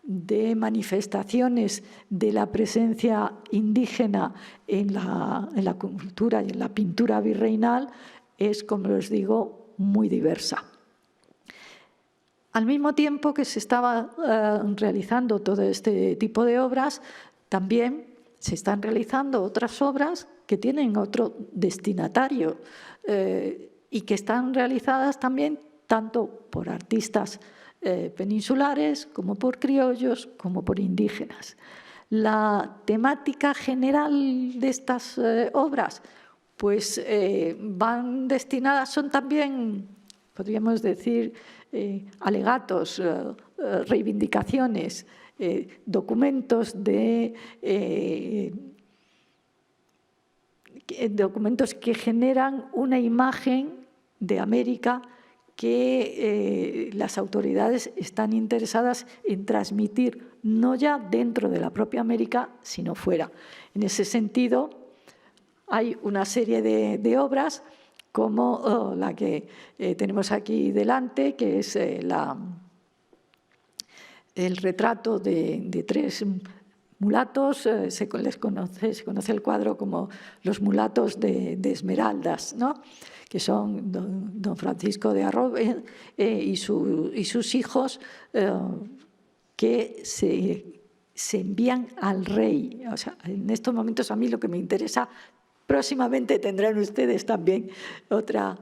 de manifestaciones de la presencia indígena en la cultura y en la pintura virreinal es, como les digo, muy diversa. Al mismo tiempo que se estaba realizando todo este tipo de obras, también se están realizando otras obras que tienen otro destinatario y que están realizadas también tanto por artistas peninsulares como por criollos como por indígenas. La temática general de estas obras pues van destinadas, son también, podríamos decir, alegatos, reivindicaciones, documentos que generan una imagen de América que las autoridades están interesadas en transmitir, no ya dentro de la propia América, sino fuera. En ese sentido, hay una serie de obras como la que tenemos aquí delante, que es el retrato de tres mulatos. Se conoce el cuadro como los mulatos de Esmeraldas, ¿no? Que son don Francisco de Arrobe y sus hijos que se envían al rey. O sea, en estos momentos a mí lo que me interesa. Próximamente tendrán ustedes también otra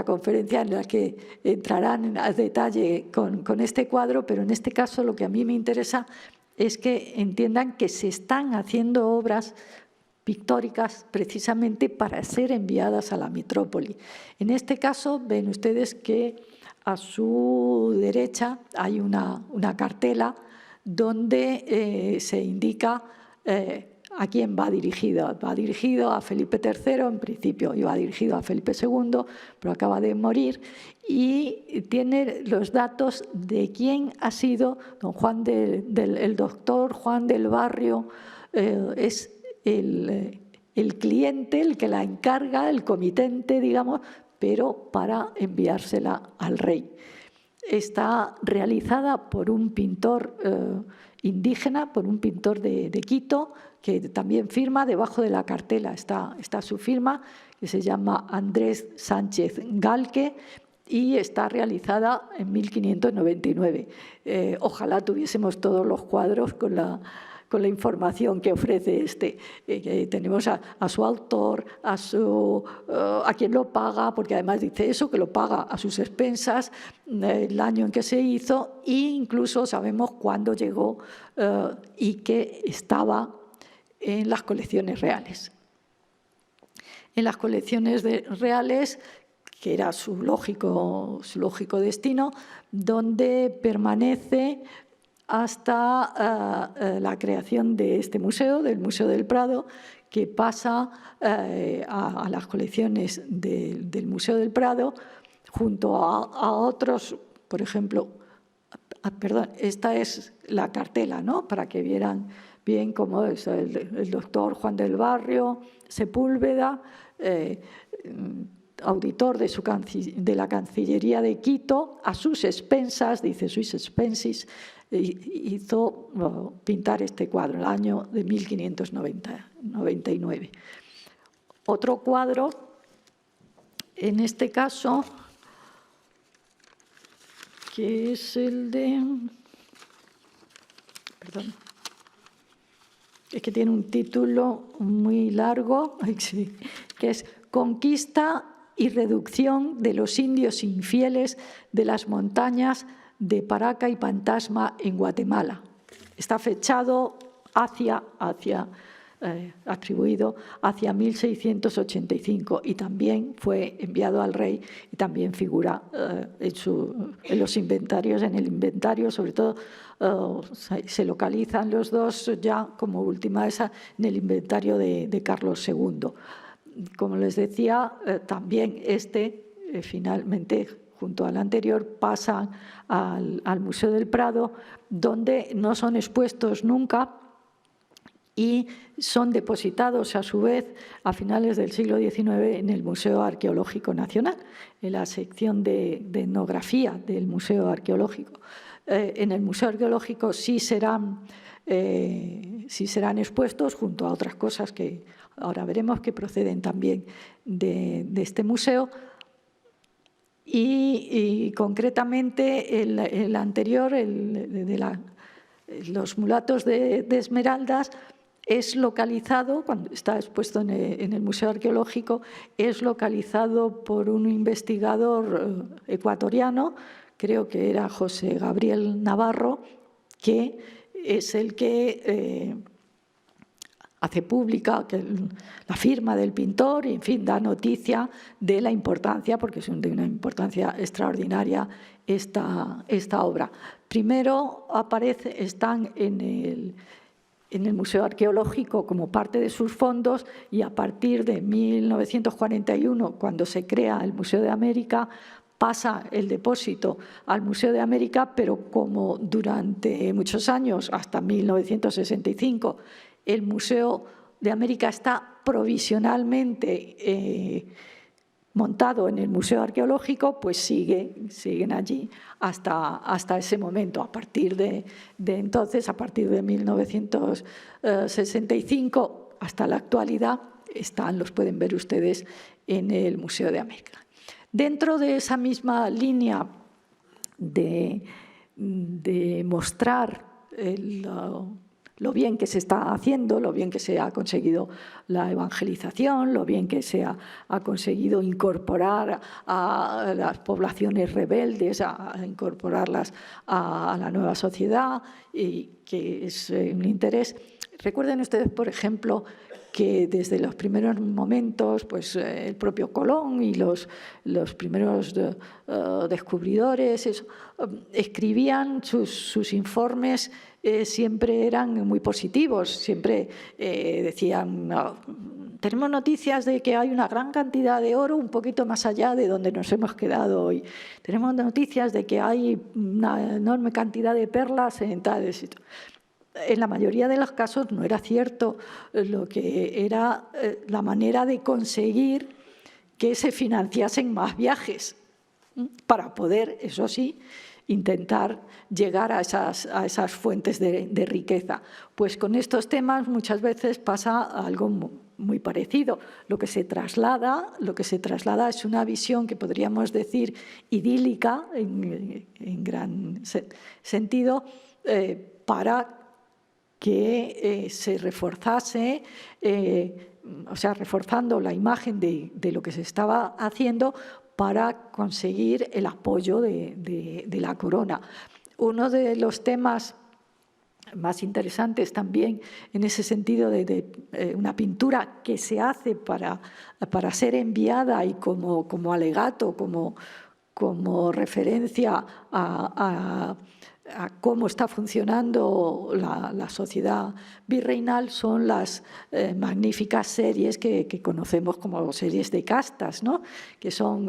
conferencia en la que entrarán a detalle con este cuadro, pero en este caso lo que a mí me interesa es que entiendan que se están haciendo obras pictóricas precisamente para ser enviadas a la metrópoli. En este caso ven ustedes que a su derecha hay una cartela donde se indica a quién va dirigido. Va dirigido a Felipe III, en principio iba dirigido a Felipe II, pero acaba de morir, y tiene los datos de quién ha sido el doctor Juan del Barrio, es el cliente, el que la encarga, el comitente, digamos, pero para enviársela al rey. Está realizada por un pintor indígena, por un pintor de Quito, que también firma. Debajo de la cartela está su firma, que se llama Andrés Sánchez Galque, y está realizada en 1599. Ojalá tuviésemos todos los cuadros con la información que ofrece este. Tenemos a su autor, a quien lo paga, porque además dice eso, que lo paga a sus expensas, el año en que se hizo, e incluso sabemos cuándo llegó y que estaba en las colecciones reales. En las colecciones reales, que era su lógico destino, donde permanece hasta la creación de este museo, del Museo del Prado, que pasa a las colecciones del Museo del Prado, junto a otros, por ejemplo, perdón, esta es la cartela, ¿no?, para que vieran bien cómo es el doctor Juan del Barrio, Sepúlveda, auditor de la Cancillería de Quito, a sus expensas, dice sus expensis, hizo pintar este cuadro, el año de 1599. Otro cuadro, en este caso, que es el de... Perdón. Es que tiene un título muy largo, que es Conquista y reducción de los indios infieles de las montañas de Paraca y Pantasma en Guatemala. Está fechado atribuido hacia 1685 y también fue enviado al rey y también figura en los inventarios, en el inventario, sobre todo se localizan los dos ya como última esa en el inventario de Carlos II. Como les decía, también finalmente, junto al anterior, pasan al Museo del Prado, donde no son expuestos nunca y son depositados a su vez a finales del siglo XIX en el Museo Arqueológico Nacional, en la sección de etnografía del Museo Arqueológico. En el Museo Arqueológico sí serán expuestos junto a otras cosas que ahora veremos que proceden también de este museo. Y concretamente el anterior, los mulatos de Esmeraldas, es localizado, cuando está expuesto en el Museo Arqueológico, es localizado por un investigador ecuatoriano, creo que era José Gabriel Navarro, que es el que hace pública la firma del pintor y, en fin, da noticia de la importancia, porque es de una importancia extraordinaria esta obra. Primero están en el Museo Arqueológico como parte de sus fondos, y a partir de 1941, cuando se crea el Museo de América, pasa el depósito al Museo de América, pero como durante muchos años, hasta 1965, el Museo de América está provisionalmente montado en el Museo Arqueológico, pues siguen allí hasta ese momento. A partir de entonces, a partir de 1965 hasta la actualidad, los pueden ver ustedes en el Museo de América. Dentro de esa misma línea de mostrar lo bien que se está haciendo, lo bien que se ha conseguido la evangelización, lo bien que se ha conseguido incorporar a las poblaciones rebeldes, a incorporarlas a la nueva sociedad, y que es un interés. Recuerden ustedes, por ejemplo, que desde los primeros momentos, pues el propio Colón y los primeros descubridores escribían sus informes, siempre eran muy positivos, siempre decían, no, tenemos noticias de que hay una gran cantidad de oro un poquito más allá de donde nos hemos quedado hoy. Tenemos noticias de que hay una enorme cantidad de perlas en tales sitios. En la mayoría de los casos no era cierto, lo que era la manera de conseguir que se financiasen más viajes para poder, eso sí, intentar llegar a esas fuentes de riqueza. Pues con estos temas muchas veces pasa algo muy parecido. Lo que se traslada es una visión que podríamos decir idílica, en gran sentido, para que se reforzase, o sea, reforzando la imagen de lo que se estaba haciendo para conseguir el apoyo de la corona. Uno de los temas más interesantes también en ese sentido de una pintura que se hace para ser enviada y como alegato, como referencia a cómo está funcionando la sociedad virreinal, son las magníficas series que conocemos como series de castas, ¿no? Que son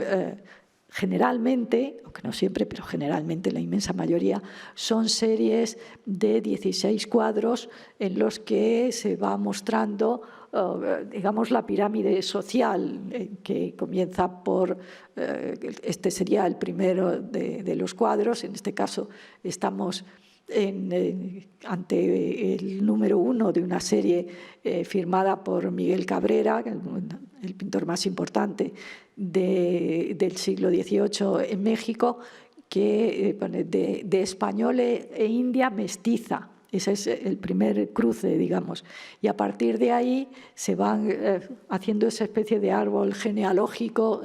generalmente, aunque no siempre, pero generalmente la inmensa mayoría, son series de 16 cuadros en los que se va mostrando, digamos, la pirámide social, que comienza por, este sería el primero de los cuadros, en este caso estamos ante el número 1 de una serie firmada por Miguel Cabrera, el pintor más importante del siglo XVIII en México, que de español e india mestiza. Ese es el primer cruce, digamos. Y a partir de ahí se van haciendo esa especie de árbol genealógico.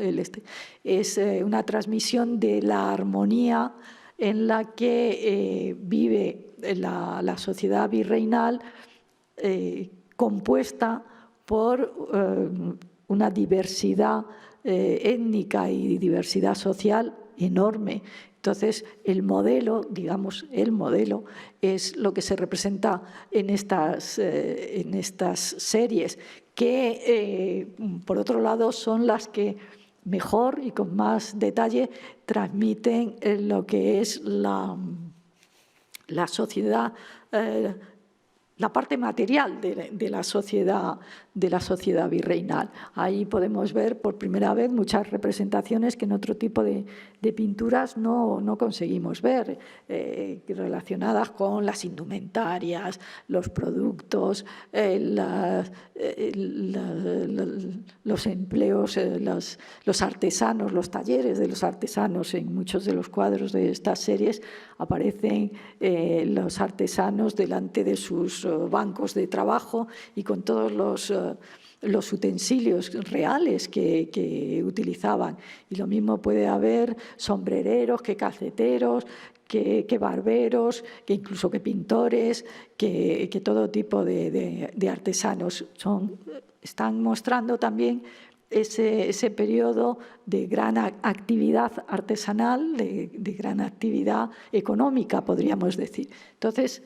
Es una transmisión de la armonía en la que vive la sociedad virreinal, compuesta por una diversidad étnica y diversidad social enorme. Entonces, el modelo, digamos, es lo que se representa en estas series, que, por otro lado, son las que mejor y con más detalle transmiten lo que es la sociedad, la parte material de la sociedad virreinal. Ahí podemos ver por primera vez muchas representaciones que en otro tipo de pinturas no conseguimos ver, relacionadas con las indumentarias, los productos, los empleos, los artesanos, los talleres de los artesanos. En muchos de los cuadros de estas series aparecen los artesanos delante de sus bancos de trabajo y con todos los utensilios reales que utilizaban. Y lo mismo puede haber sombrereros, que calceteros, que barberos, que incluso que pintores, que todo tipo de artesanos. Están mostrando también ese periodo de gran actividad artesanal, de gran actividad económica, podríamos decir. Entonces,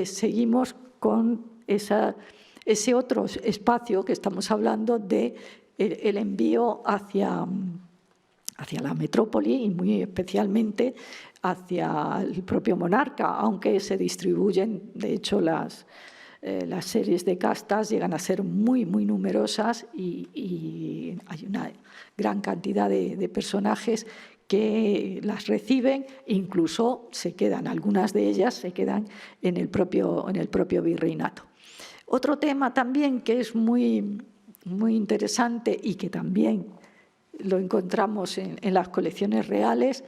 seguimos con ese otro espacio que estamos hablando de el envío hacia la metrópoli y muy especialmente hacia el propio monarca, aunque se distribuyen, de hecho, las series de castas llegan a ser muy, muy numerosas y hay una gran cantidad de personajes que las reciben, incluso algunas de ellas se quedan en el propio virreinato. Otro tema también que es muy, muy interesante y que también lo encontramos en las colecciones reales,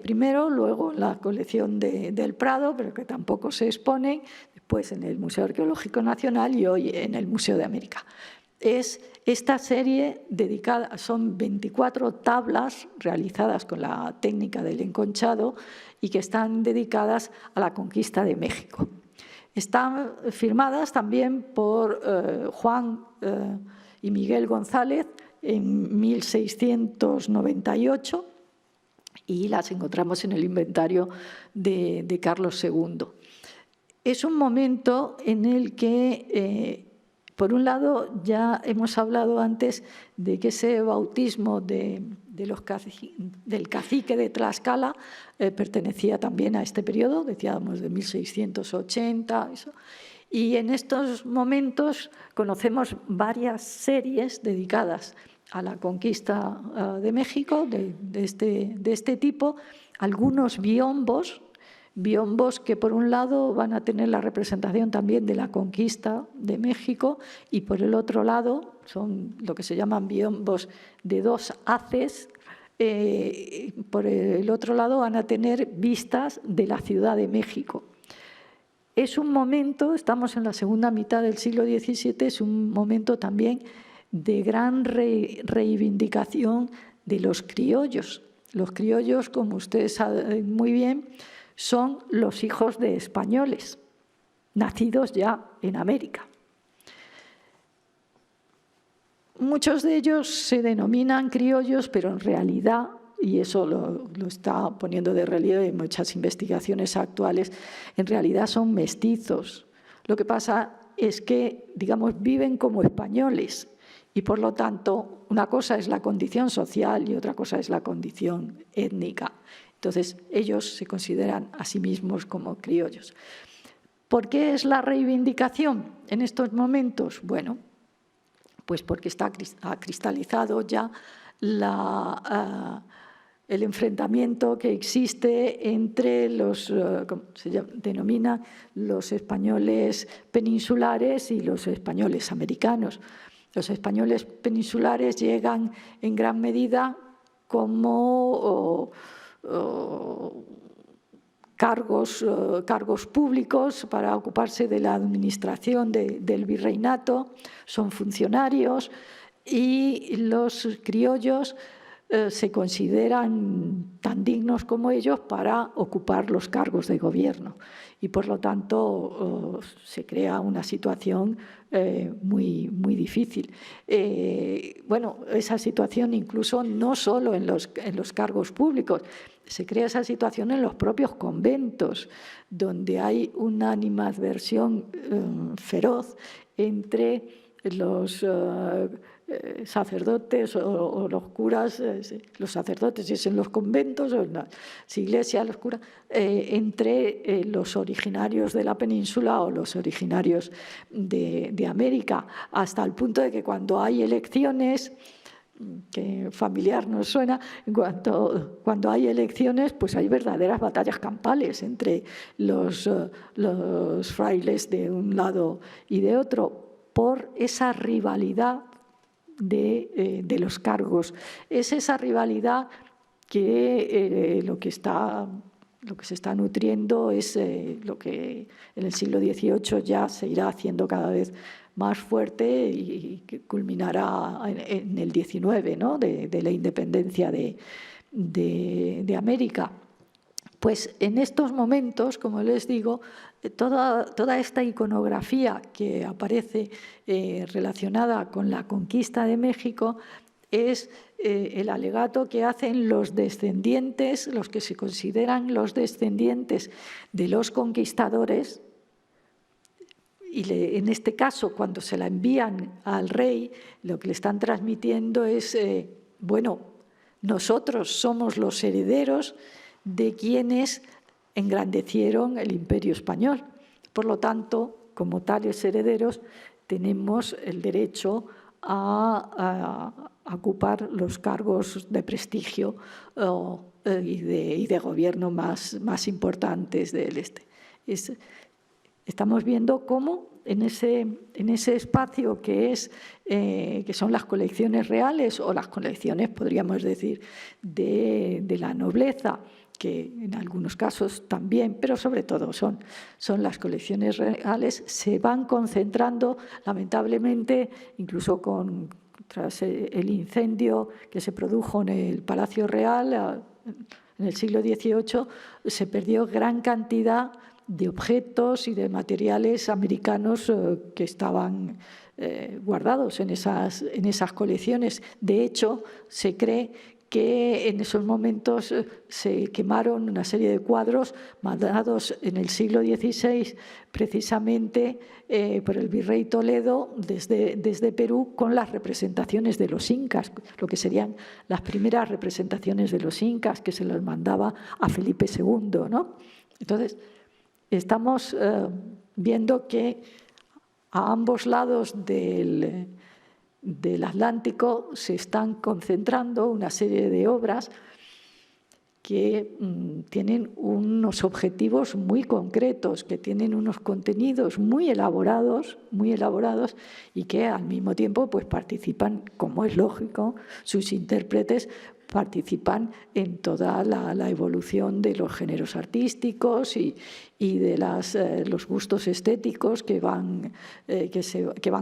primero, luego en la colección del Prado, pero que tampoco se exponen, después en el Museo Arqueológico Nacional y hoy en el Museo de América. Es esta serie dedicada, son 24 tablas realizadas con la técnica del enconchado y que están dedicadas a la conquista de México. Están firmadas también por Juan y Miguel González en 1698 y las encontramos en el inventario de Carlos II. Es un momento en el que, por un lado, ya hemos hablado antes de que ese bautismo del cacique de Tlaxcala pertenecía también a este periodo, decíamos de 1680, eso. Y en estos momentos conocemos varias series dedicadas a la conquista de México de este tipo, algunos biombos que por un lado van a tener la representación también de la conquista de México y por el otro lado son lo que se llaman biombos de dos haces. Por el otro lado van a tener vistas de la Ciudad de México. Es un momento, estamos en la segunda mitad del siglo XVII, es un momento también de gran reivindicación de los criollos. Los criollos, como ustedes saben muy bien, son los hijos de españoles, nacidos ya en América. Muchos de ellos se denominan criollos, pero en realidad, y eso lo está poniendo de relieve en muchas investigaciones actuales, en realidad son mestizos. Lo que pasa es que, digamos, viven como españoles y, por lo tanto, una cosa es la condición social y otra cosa es la condición étnica. Entonces, ellos se consideran a sí mismos como criollos. ¿Por qué es la reivindicación en estos momentos? Bueno, pues porque ha cristalizado ya el enfrentamiento que existe entre los, como se denomina, los españoles peninsulares y los españoles americanos. Los españoles peninsulares llegan en gran medida como cargos públicos para ocuparse de la administración del virreinato, son funcionarios y los criollos se consideran tan dignos como ellos para ocupar los cargos de gobierno y por lo tanto se crea una situación muy difícil. Bueno, esa situación incluso no solo en los cargos públicos, se crea esa situación en los propios conventos, donde hay una animadversión feroz entre los sacerdotes o los curas, los sacerdotes es en los conventos o en las iglesias, los curas, entre los originarios de la península o los originarios de América, hasta el punto de que cuando hay elecciones, que familiar nos suena, cuando hay elecciones, pues hay verdaderas batallas campales entre los frailes de un lado y de otro, por esa rivalidad de los cargos. Es esa rivalidad que lo que se está nutriendo es lo que en el siglo XVIII ya se irá haciendo cada vez más fuerte y que culminará en el XIX, ¿no? de la independencia de América. Pues en estos momentos, como les digo, toda esta iconografía que aparece relacionada con la conquista de México es el alegato que hacen los descendientes, los que se consideran los descendientes de los conquistadores, y en este caso, cuando se la envían al rey, lo que le están transmitiendo es, bueno, nosotros somos los herederos de quienes engrandecieron el Imperio Español. Por lo tanto, como tales herederos, tenemos el derecho a ocupar los cargos de prestigio y de gobierno más importantes del este. Estamos viendo cómo en ese espacio que son las colecciones reales o las colecciones, podríamos decir, de la nobleza, que en algunos casos también, pero sobre todo son las colecciones reales, se van concentrando, lamentablemente, incluso tras el incendio que se produjo en el Palacio Real en el siglo XVIII, se perdió gran cantidad de objetos y de materiales americanos que estaban guardados en esas colecciones. De hecho, se cree que en esos momentos se quemaron una serie de cuadros mandados en el siglo XVI precisamente por el virrey Toledo desde Perú, con las representaciones de los incas, lo que serían las primeras representaciones de los incas, que se los mandaba a Felipe II, ¿no? Entonces, estamos viendo que a ambos lados del Atlántico se están concentrando una serie de obras que tienen unos objetivos muy concretos, que tienen unos contenidos muy elaborados y que al mismo tiempo pues, participan, como es lógico, sus intérpretes participan en toda la evolución de los géneros artísticos y de los gustos estéticos que van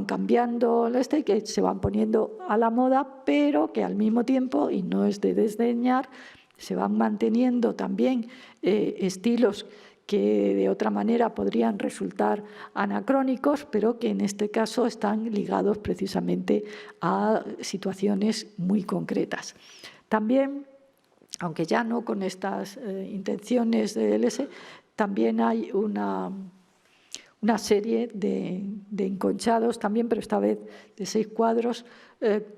cambiando, que se van poniendo a la moda, pero que al mismo tiempo, y no es de desdeñar, se van manteniendo también estilos que de otra manera podrían resultar anacrónicos, pero que en este caso están ligados precisamente a situaciones muy concretas. También, aunque ya no con estas intenciones de LS, también hay una serie de enconchados también, pero esta vez de 6 cuadros,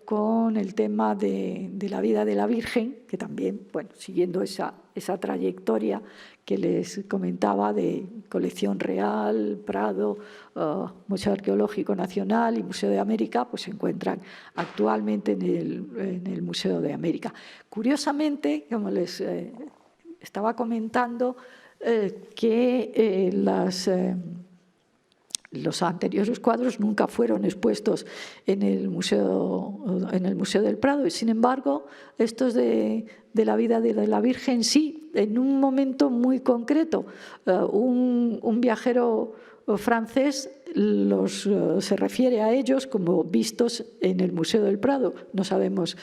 con el tema de la vida de la Virgen, que también, bueno, siguiendo esa trayectoria que les comentaba de Colección Real, Prado, Museo Arqueológico Nacional y Museo de América, pues se encuentran actualmente en el Museo de América. Curiosamente, como les estaba comentando, que los anteriores cuadros nunca fueron expuestos en el Museo del Prado y, sin embargo, estos de la vida de la Virgen sí, en un momento muy concreto. Un viajero francés se refiere a ellos como vistos en el Museo del Prado. No sabemos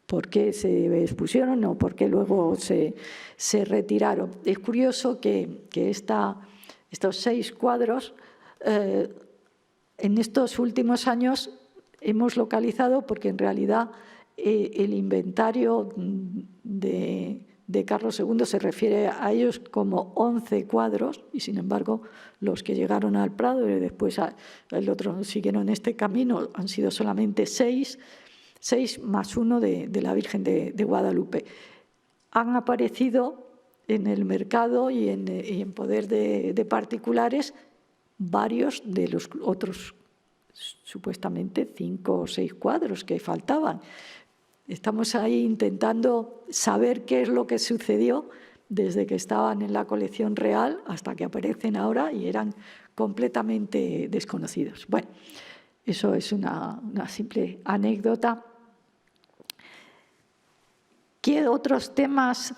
por qué se expusieron o por qué luego se retiraron. Es curioso que estos 6 cuadros, en estos últimos años hemos localizado, porque en realidad el inventario de Carlos II se refiere a ellos como 11 cuadros, y sin embargo los que llegaron al Prado y después el otro siguieron este camino han sido solamente 6 más 1 de la Virgen de Guadalupe. Han aparecido en el mercado y en poder de particulares varios de los otros supuestamente 5 o 6 cuadros que faltaban. Estamos ahí intentando saber qué es lo que sucedió desde que estaban en la colección real hasta que aparecen ahora y eran completamente desconocidos. Bueno, eso es una simple anécdota. ¿Qué otros temas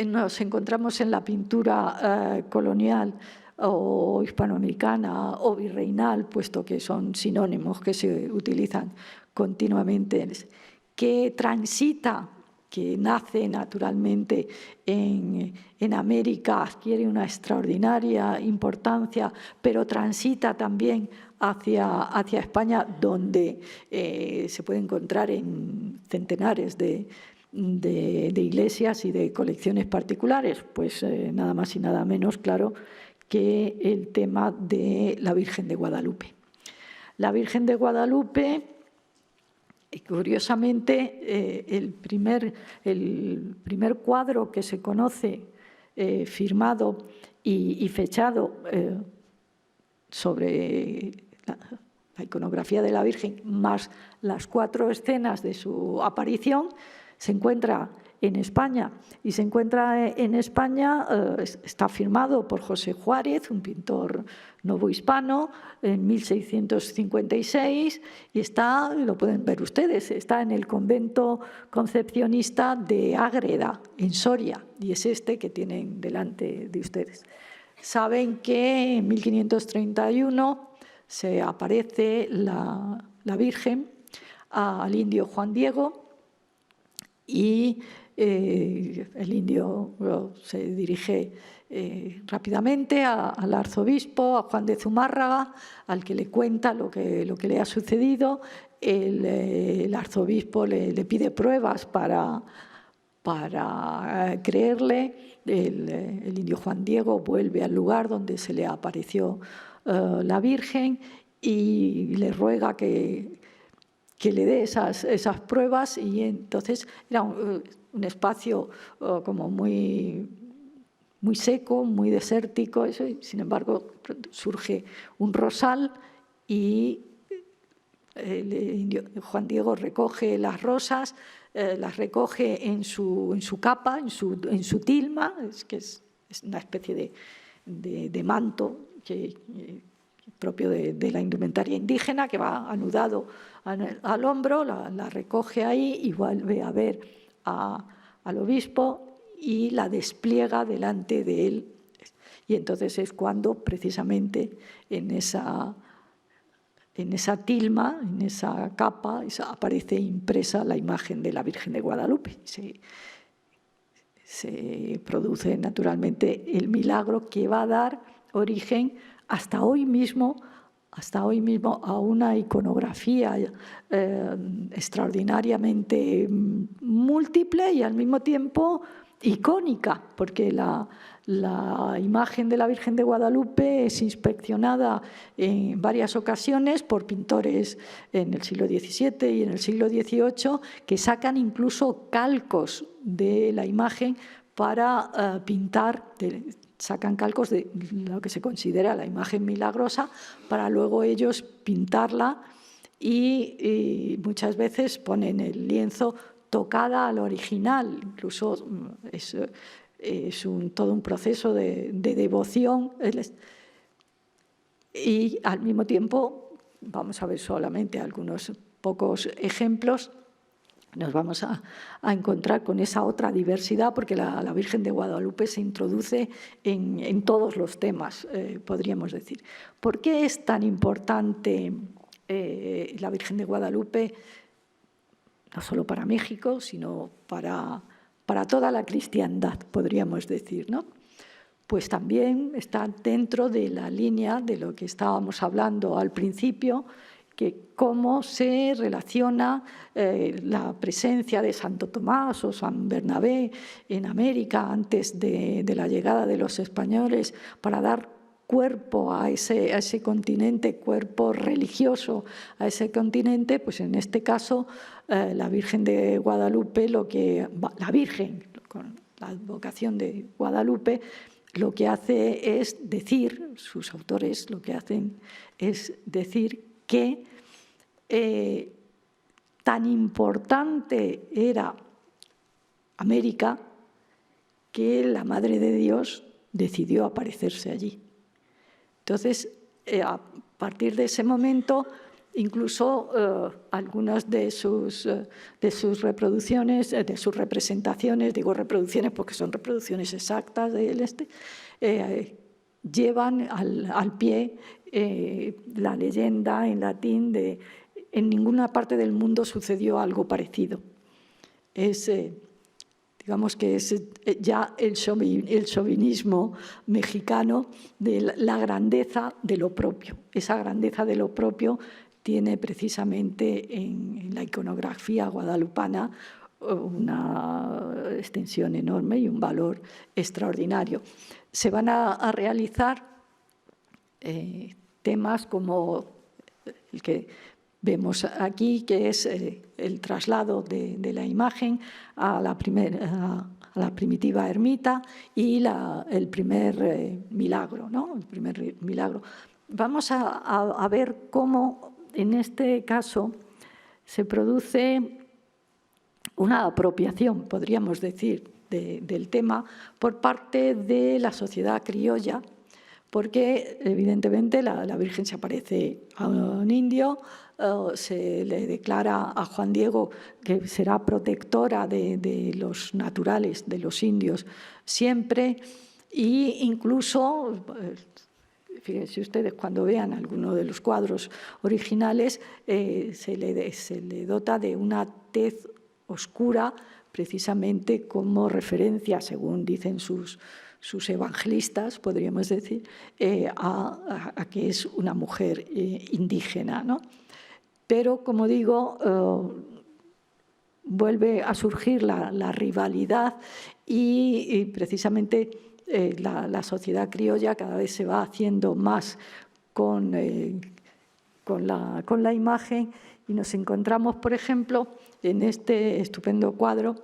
nos encontramos en la pintura colonial o hispanoamericana o virreinal, puesto que son sinónimos que se utilizan continuamente, que transita, que nace naturalmente en América, adquiere una extraordinaria importancia, pero transita también hacia España, donde se puede encontrar en centenares de iglesias y de colecciones particulares? Pues nada más y nada menos, claro, que el tema de la Virgen de Guadalupe. La Virgen de Guadalupe, curiosamente, el primer cuadro que se conoce firmado y fechado sobre la iconografía de la Virgen, más las 4 escenas de su aparición, se encuentra en España. Y se encuentra en España, está firmado por José Juárez, un pintor novohispano, en 1656, y está, lo pueden ver ustedes, está en el convento concepcionista de Ágreda, en Soria, y es este que tienen delante de ustedes. Saben que en 1531 se aparece la Virgen al indio Juan Diego, y el indio se dirige rápidamente al arzobispo, a Juan de Zumárraga, al que le cuenta lo que le ha sucedido. El arzobispo le pide pruebas para creerle. El indio Juan Diego vuelve al lugar donde se le apareció la Virgen y le ruega que le dé esas pruebas, y entonces era un espacio como muy seco, muy desértico, eso, y sin embargo surge un rosal y el indio Juan Diego recoge las rosas, las recoge en su capa, en su tilma, que es una especie de manto propio de la indumentaria indígena, que va anudado al hombro, la recoge ahí y vuelve a ver al obispo y la despliega delante de él. Y entonces es cuando precisamente en esa tilma, en esa capa, aparece impresa la imagen de la Virgen de Guadalupe. Se produce naturalmente el milagro que va a dar origen hasta hoy mismo a una iconografía extraordinariamente múltiple y al mismo tiempo icónica, porque la imagen de la Virgen de Guadalupe es inspeccionada en varias ocasiones por pintores en el siglo XVII y en el siglo XVIII, que sacan incluso calcos de la imagen para pintar, sacan calcos de lo que se considera la imagen milagrosa para luego ellos pintarla, y muchas veces ponen el lienzo tocada al original. Incluso es todo un proceso de devoción, y al mismo tiempo, vamos a ver solamente algunos pocos ejemplos, nos vamos a encontrar con esa otra diversidad, porque la Virgen de Guadalupe se introduce en todos los temas, podríamos decir. ¿Por qué es tan importante la Virgen de Guadalupe, no solo para México, sino para toda la cristiandad, podríamos decir, ¿no? Pues también está dentro de la línea de lo que estábamos hablando al principio, que cómo se relaciona la presencia de Santo Tomás o San Bernabé en América antes de la llegada de los españoles, para dar cuerpo a ese continente, cuerpo religioso a ese continente. Pues en este caso la Virgen de Guadalupe, la Virgen con la advocación de Guadalupe, lo que hace es decir, sus autores lo que hacen es decir que tan importante era América que la Madre de Dios decidió aparecerse allí. Entonces, a partir de ese momento, incluso algunas de sus reproducciones, de sus representaciones, digo reproducciones porque son reproducciones exactas del llevan al pie la leyenda en latín de en ninguna parte del mundo sucedió algo parecido. Digamos que es ya el chauvinismo mexicano de la grandeza de lo propio. Esa grandeza de lo propio tiene precisamente en la iconografía guadalupana una extensión enorme y un valor extraordinario. Se van a realizar temas como el que vemos aquí, que es el traslado de la imagen a la primitiva ermita y el primer milagro, ¿no? El primer milagro. Vamos a ver cómo en este caso se produce una apropiación, podríamos decir, del tema por parte de la sociedad criolla, porque evidentemente la Virgen se aparece a un indio, se le declara a Juan Diego que será protectora de los naturales, de los indios siempre, e incluso, fíjense ustedes, cuando vean alguno de los cuadros originales, se le dota de una tez oscura precisamente como referencia, según dicen sus evangelistas, podríamos decir, a que es una mujer indígena, ¿no? Pero, como digo, vuelve a surgir la rivalidad y precisamente la sociedad criolla cada vez se va haciendo más con la imagen, y nos encontramos, por ejemplo, en este estupendo cuadro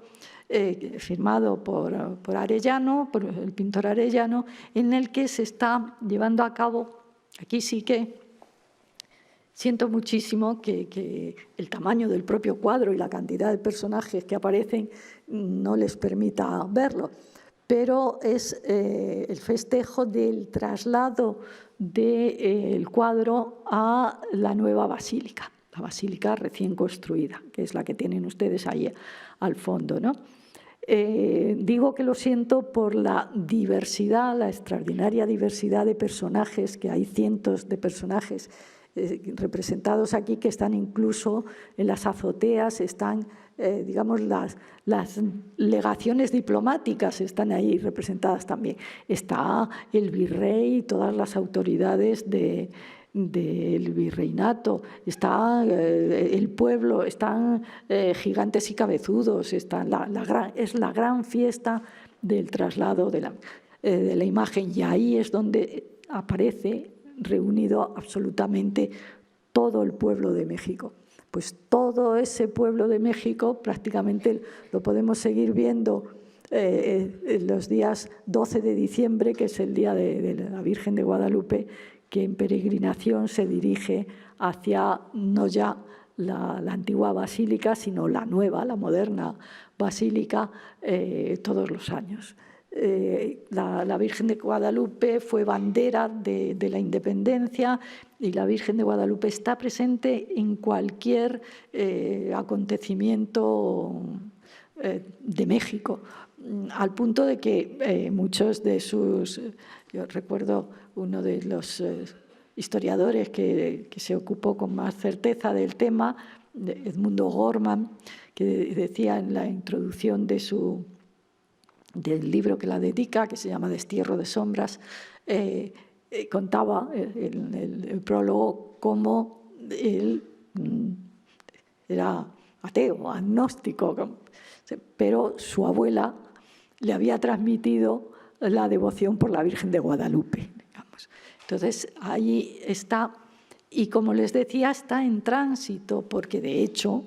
firmado por Arellano, por el pintor Arellano, en el que se está llevando a cabo, aquí sí que siento muchísimo que el tamaño del propio cuadro y la cantidad de personajes que aparecen no les permita verlo, pero es el festejo del traslado del cuadro a la nueva basílica, la basílica recién construida, que es la que tienen ustedes ahí al fondo, ¿no? Digo que lo siento por la diversidad, la extraordinaria diversidad de personajes, que hay cientos de personajes representados aquí, que están incluso en las azoteas, están, digamos, las legaciones diplomáticas están ahí representadas también. Está el virrey y todas las autoridades del virreinato, está el pueblo, están gigantes y cabezudos, es la gran fiesta del traslado de la imagen, y ahí es donde aparece reunido absolutamente todo el pueblo de México. Pues todo ese pueblo de México prácticamente lo podemos seguir viendo los días 12 de diciembre, que es el día de la Virgen de Guadalupe, que en peregrinación se dirige hacia no ya la antigua basílica, sino la nueva, la moderna basílica, todos los años. La Virgen de Guadalupe fue bandera de la independencia, y la Virgen de Guadalupe está presente en cualquier acontecimiento de México, al punto de que muchos de sus... Yo recuerdo uno de los historiadores que se ocupó con más certeza del tema, Edmundo Gorman, que decía en la introducción del libro que la dedica, que se llama Destierro de sombras, contaba el prólogo cómo él era ateo, agnóstico, pero su abuela le había transmitido la devoción por la Virgen de Guadalupe, digamos. Entonces, ahí está, y como les decía, está en tránsito, porque de hecho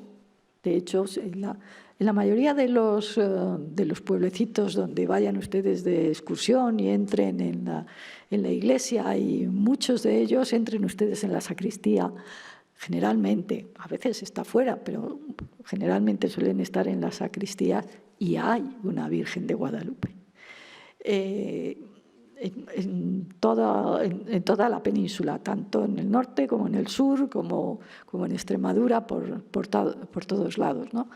en la mayoría de los pueblecitos donde vayan ustedes de excursión y entren en la iglesia, y muchos de ellos entren ustedes en la sacristía, generalmente, a veces está fuera, pero generalmente suelen estar en la sacristía, y hay una Virgen de Guadalupe. En toda la península, tanto en el norte como en el sur, como en Extremadura, por todos lados, ¿no?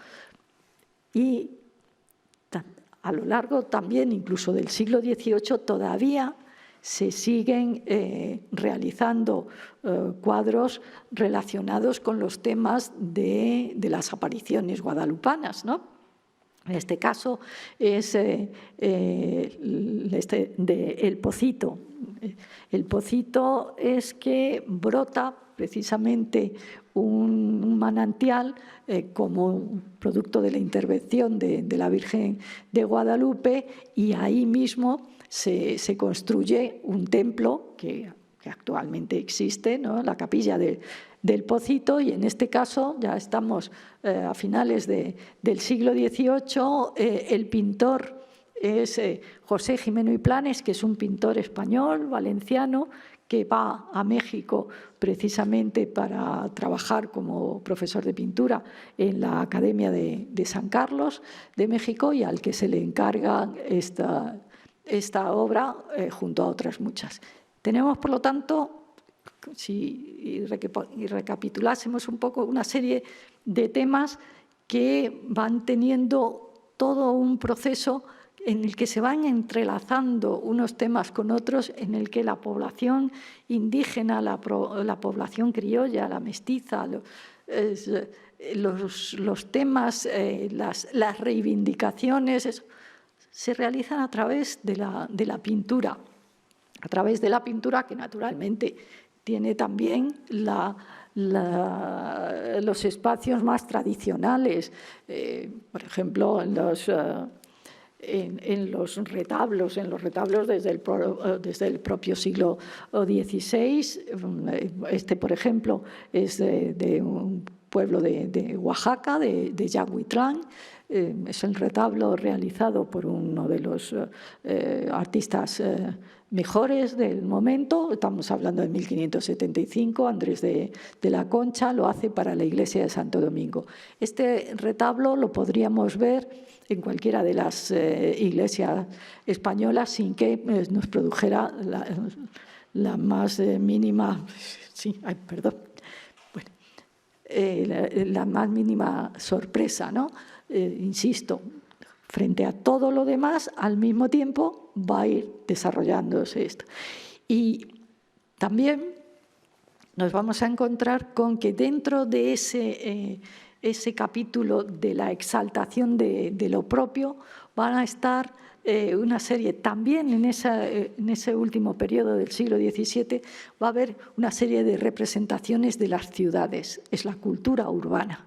Y a lo largo también, incluso del siglo XVIII, todavía se siguen realizando cuadros relacionados con los temas de las apariciones guadalupanas, ¿no? En este caso es El Pocito. El Pocito es que brota precisamente un manantial como producto de la intervención de la Virgen de Guadalupe, y ahí mismo se construye un templo que actualmente existe, ¿no? La capilla del Pocito, y en este caso ya estamos a finales del siglo XVIII. El pintor es José Jimeno y Planes, que es un pintor español, valenciano, que va a México precisamente para trabajar como profesor de pintura en la Academia de San Carlos de México, y al que se le encarga esta obra junto a otras muchas. Tenemos, por lo tanto, si recapitulásemos un poco, una serie de temas que van teniendo todo un proceso en el que se van entrelazando unos temas con otros, en el que la población indígena, la población criolla, la mestiza, los temas, las reivindicaciones, se realizan a través de la pintura. A través de la pintura, que naturalmente tiene también los espacios más tradicionales, por ejemplo, en los retablos desde el propio siglo XVI. Este, por ejemplo, es de un pueblo de Oaxaca, de Yahuitlán. Es el retablo realizado por uno de los artistas mejores del momento. Estamos hablando de 1575, Andrés de la Concha lo hace para la iglesia de Santo Domingo. Este retablo lo podríamos ver en cualquiera de las iglesias españolas sin que nos produjera la más mínima... Sí, ay, perdón. Bueno, la más mínima sorpresa, ¿no? Insisto, frente a todo lo demás, al mismo tiempo va a ir desarrollándose esto. Y también nos vamos a encontrar con que dentro de ese capítulo de la exaltación de lo propio van a estar una serie, también en ese último periodo del siglo XVII, va a haber una serie de representaciones de las ciudades, es la cultura urbana.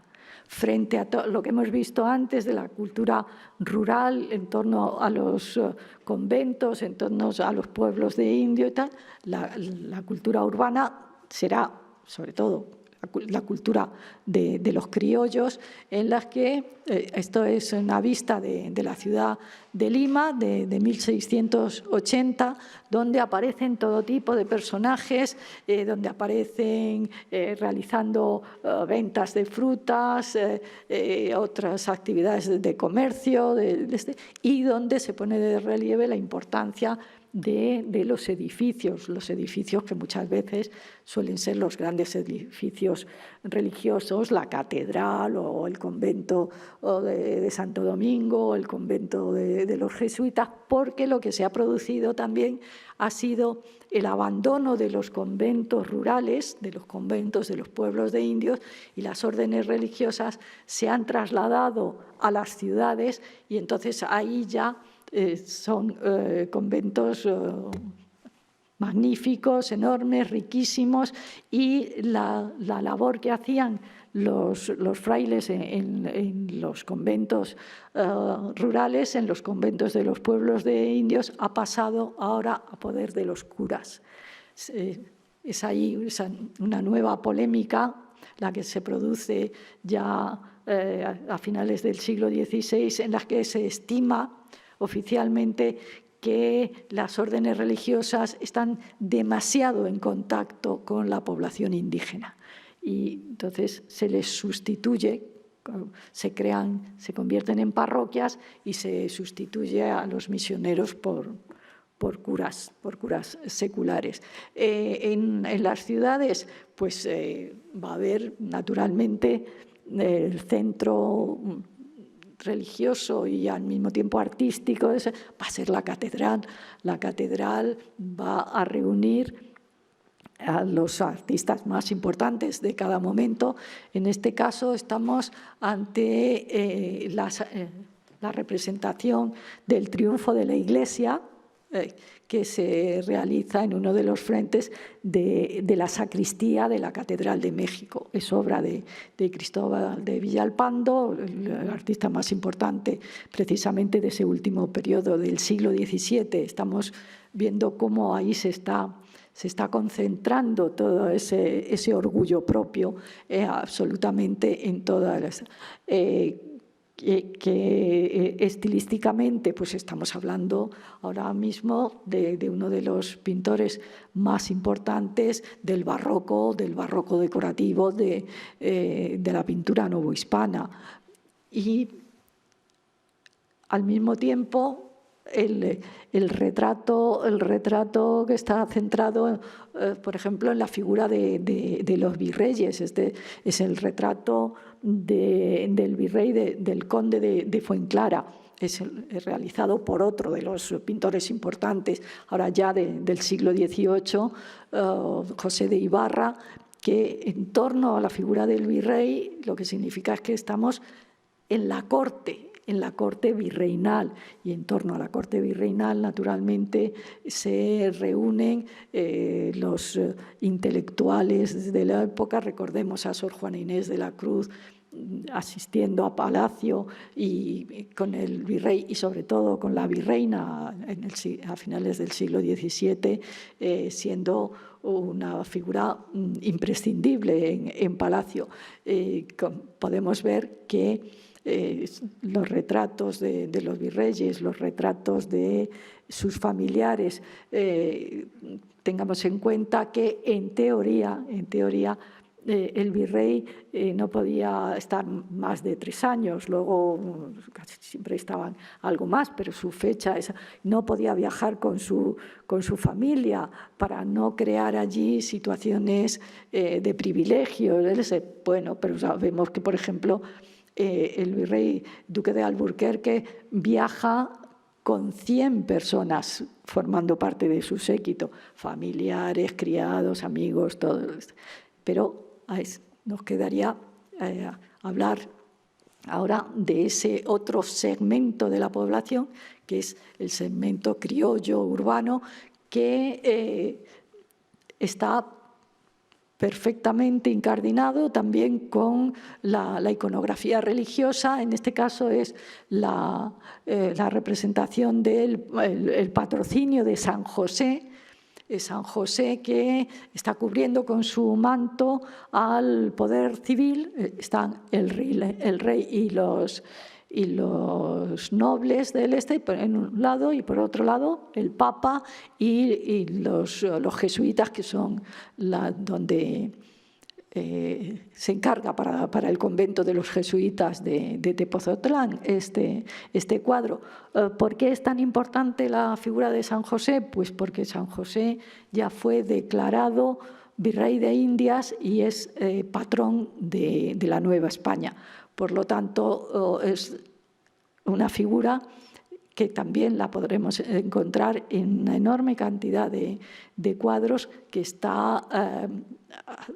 Frente a todo lo que hemos visto antes de la cultura rural en torno a los conventos, en torno a los pueblos de indio y tal, la cultura urbana será, sobre todo, la cultura de los criollos, en las que, esto es una vista de la ciudad de Lima, de 1680, donde aparecen todo tipo de personajes, donde aparecen realizando ventas de frutas, otras actividades de comercio, y donde se pone de relieve la importancia de los edificios que muchas veces suelen ser los grandes edificios religiosos, la catedral o el convento de Santo Domingo, o el convento de los jesuitas, porque lo que se ha producido también ha sido el abandono de los conventos rurales, de los conventos de los pueblos de indios, y las órdenes religiosas se han trasladado a las ciudades, y entonces ahí ya son conventos magníficos, enormes, riquísimos, y la labor que hacían los frailes en los conventos rurales, en los conventos de los pueblos de indios, ha pasado ahora a poder de los curas. Es ahí una nueva polémica la que se produce ya a finales del siglo XVI, en la que se estima oficialmente que las órdenes religiosas están demasiado en contacto con la población indígena y entonces se les sustituye, se convierten en parroquias y se sustituye a los misioneros por curas seculares. En las ciudades pues va a haber naturalmente el centro religioso y al mismo tiempo artístico, va a ser la catedral. La catedral va a reunir a los artistas más importantes de cada momento. En este caso estamos ante la representación del triunfo de la Iglesia, que se realiza en uno de los frentes de la sacristía de la Catedral de México. Es obra de Cristóbal de Villalpando, el artista más importante precisamente de ese último periodo del siglo XVII. Estamos viendo cómo ahí se está concentrando todo ese orgullo propio absolutamente en todas las... que estilísticamente pues estamos hablando ahora mismo de uno de los pintores más importantes del barroco decorativo de la pintura novohispana. Y al mismo tiempo el retrato que está centrado, por ejemplo, en la figura de los virreyes. Este es el retrato del virrey del conde de Fuenclara. Es realizado por otro de los pintores importantes, ahora ya del siglo XVIII, José de Ibarra, que en torno a la figura del virrey lo que significa es que estamos en la corte virreinal, y en torno a la corte virreinal naturalmente se reúnen los intelectuales de la época. Recordemos a Sor Juana Inés de la Cruz asistiendo a palacio y con el virrey y sobre todo con la virreina a finales del siglo XVII, siendo una figura imprescindible en palacio. Podemos ver que los retratos de los virreyes, los retratos de sus familiares, tengamos en cuenta que en teoría el virrey no podía estar más de 3 años, luego casi siempre estaban algo más, pero su fecha no podía viajar con su familia para no crear allí situaciones de privilegio. Bueno, pero sabemos que, por ejemplo, el virrey duque de Alburquerque viaja con 100 personas formando parte de su séquito, familiares, criados, amigos, todos. Pero nos quedaría hablar ahora de ese otro segmento de la población, que es el segmento criollo urbano, que está perfectamente incardinado también con la iconografía religiosa. En este caso es la representación del patrocinio de San José. San José, que está cubriendo con su manto al poder civil. Están el rey y los nobles del este en un lado, y por otro lado el Papa y los jesuitas, que son donde se encarga para el convento de los jesuitas de Tepozotlán este cuadro. ¿Por qué es tan importante la figura de San José? Pues porque San José ya fue declarado virrey de Indias y es patrón de la Nueva España. Por lo tanto, es una figura que también la podremos encontrar en una enorme cantidad de cuadros, que está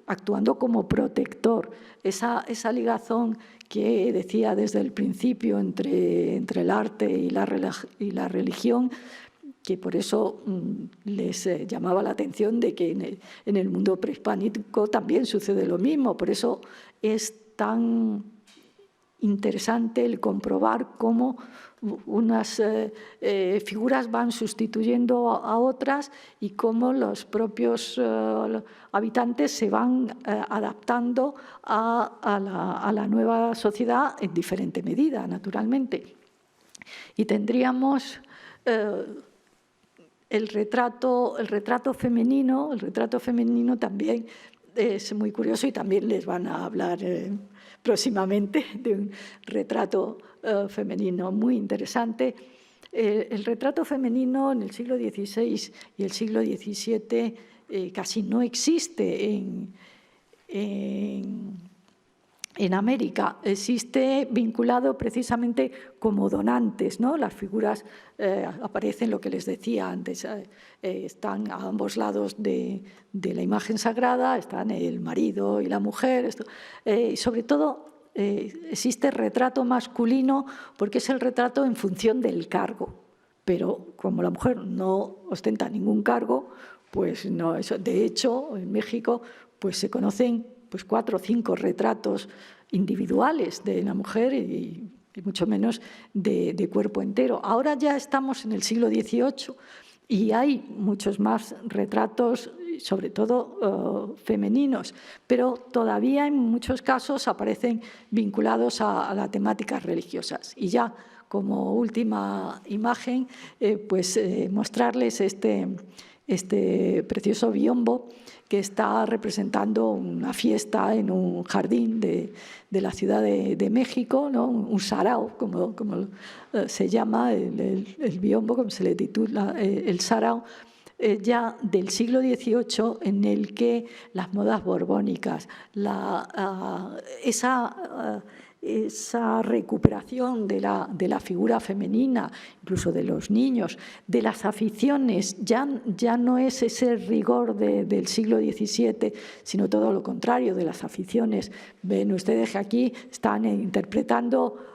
actuando como protector. Esa ligazón que decía desde el principio entre el arte y la religión, que por eso les llamaba la atención de que en el mundo prehispánico también sucede lo mismo. Por eso es tan interesante el comprobar cómo unas figuras van sustituyendo a otras y cómo los propios habitantes se van adaptando a la nueva sociedad en diferente medida, naturalmente. Y tendríamos el retrato femenino. El retrato femenino también es muy curioso, y también les van a hablar próximamente de un retrato femenino muy interesante. El retrato femenino en el siglo XVI y el siglo XVII casi no existe en América. Existe vinculado precisamente como donantes, ¿no? Las figuras aparecen, lo que les decía antes, están a ambos lados de la imagen sagrada, están el marido y la mujer. Y sobre todo existe retrato masculino, porque es el retrato en función del cargo. Pero como la mujer no ostenta ningún cargo, pues no. De hecho, en México pues se conocen 4 o 5 retratos individuales de la mujer y mucho menos de cuerpo entero. Ahora ya estamos en el siglo XVIII y hay muchos más retratos, sobre todo femeninos, pero todavía en muchos casos aparecen vinculados a las temáticas religiosas. Y ya como última imagen, mostrarles este este precioso biombo que está representando una fiesta en un jardín de la Ciudad de México, ¿no? Un sarao, como se llama el biombo, como se le titula el sarao, ya del siglo XVIII, en el que las modas borbónicas, esa recuperación de la figura femenina, incluso de los niños, de las aficiones, ya no es ese rigor del siglo XVII, sino todo lo contrario, de las aficiones. Ven ustedes que aquí están interpretando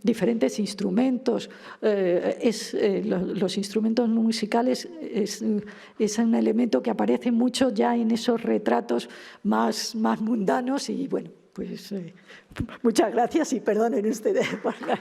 diferentes instrumentos. Los instrumentos musicales es un elemento que aparece mucho ya en esos retratos más mundanos y, bueno, pues muchas gracias y perdonen ustedes por la...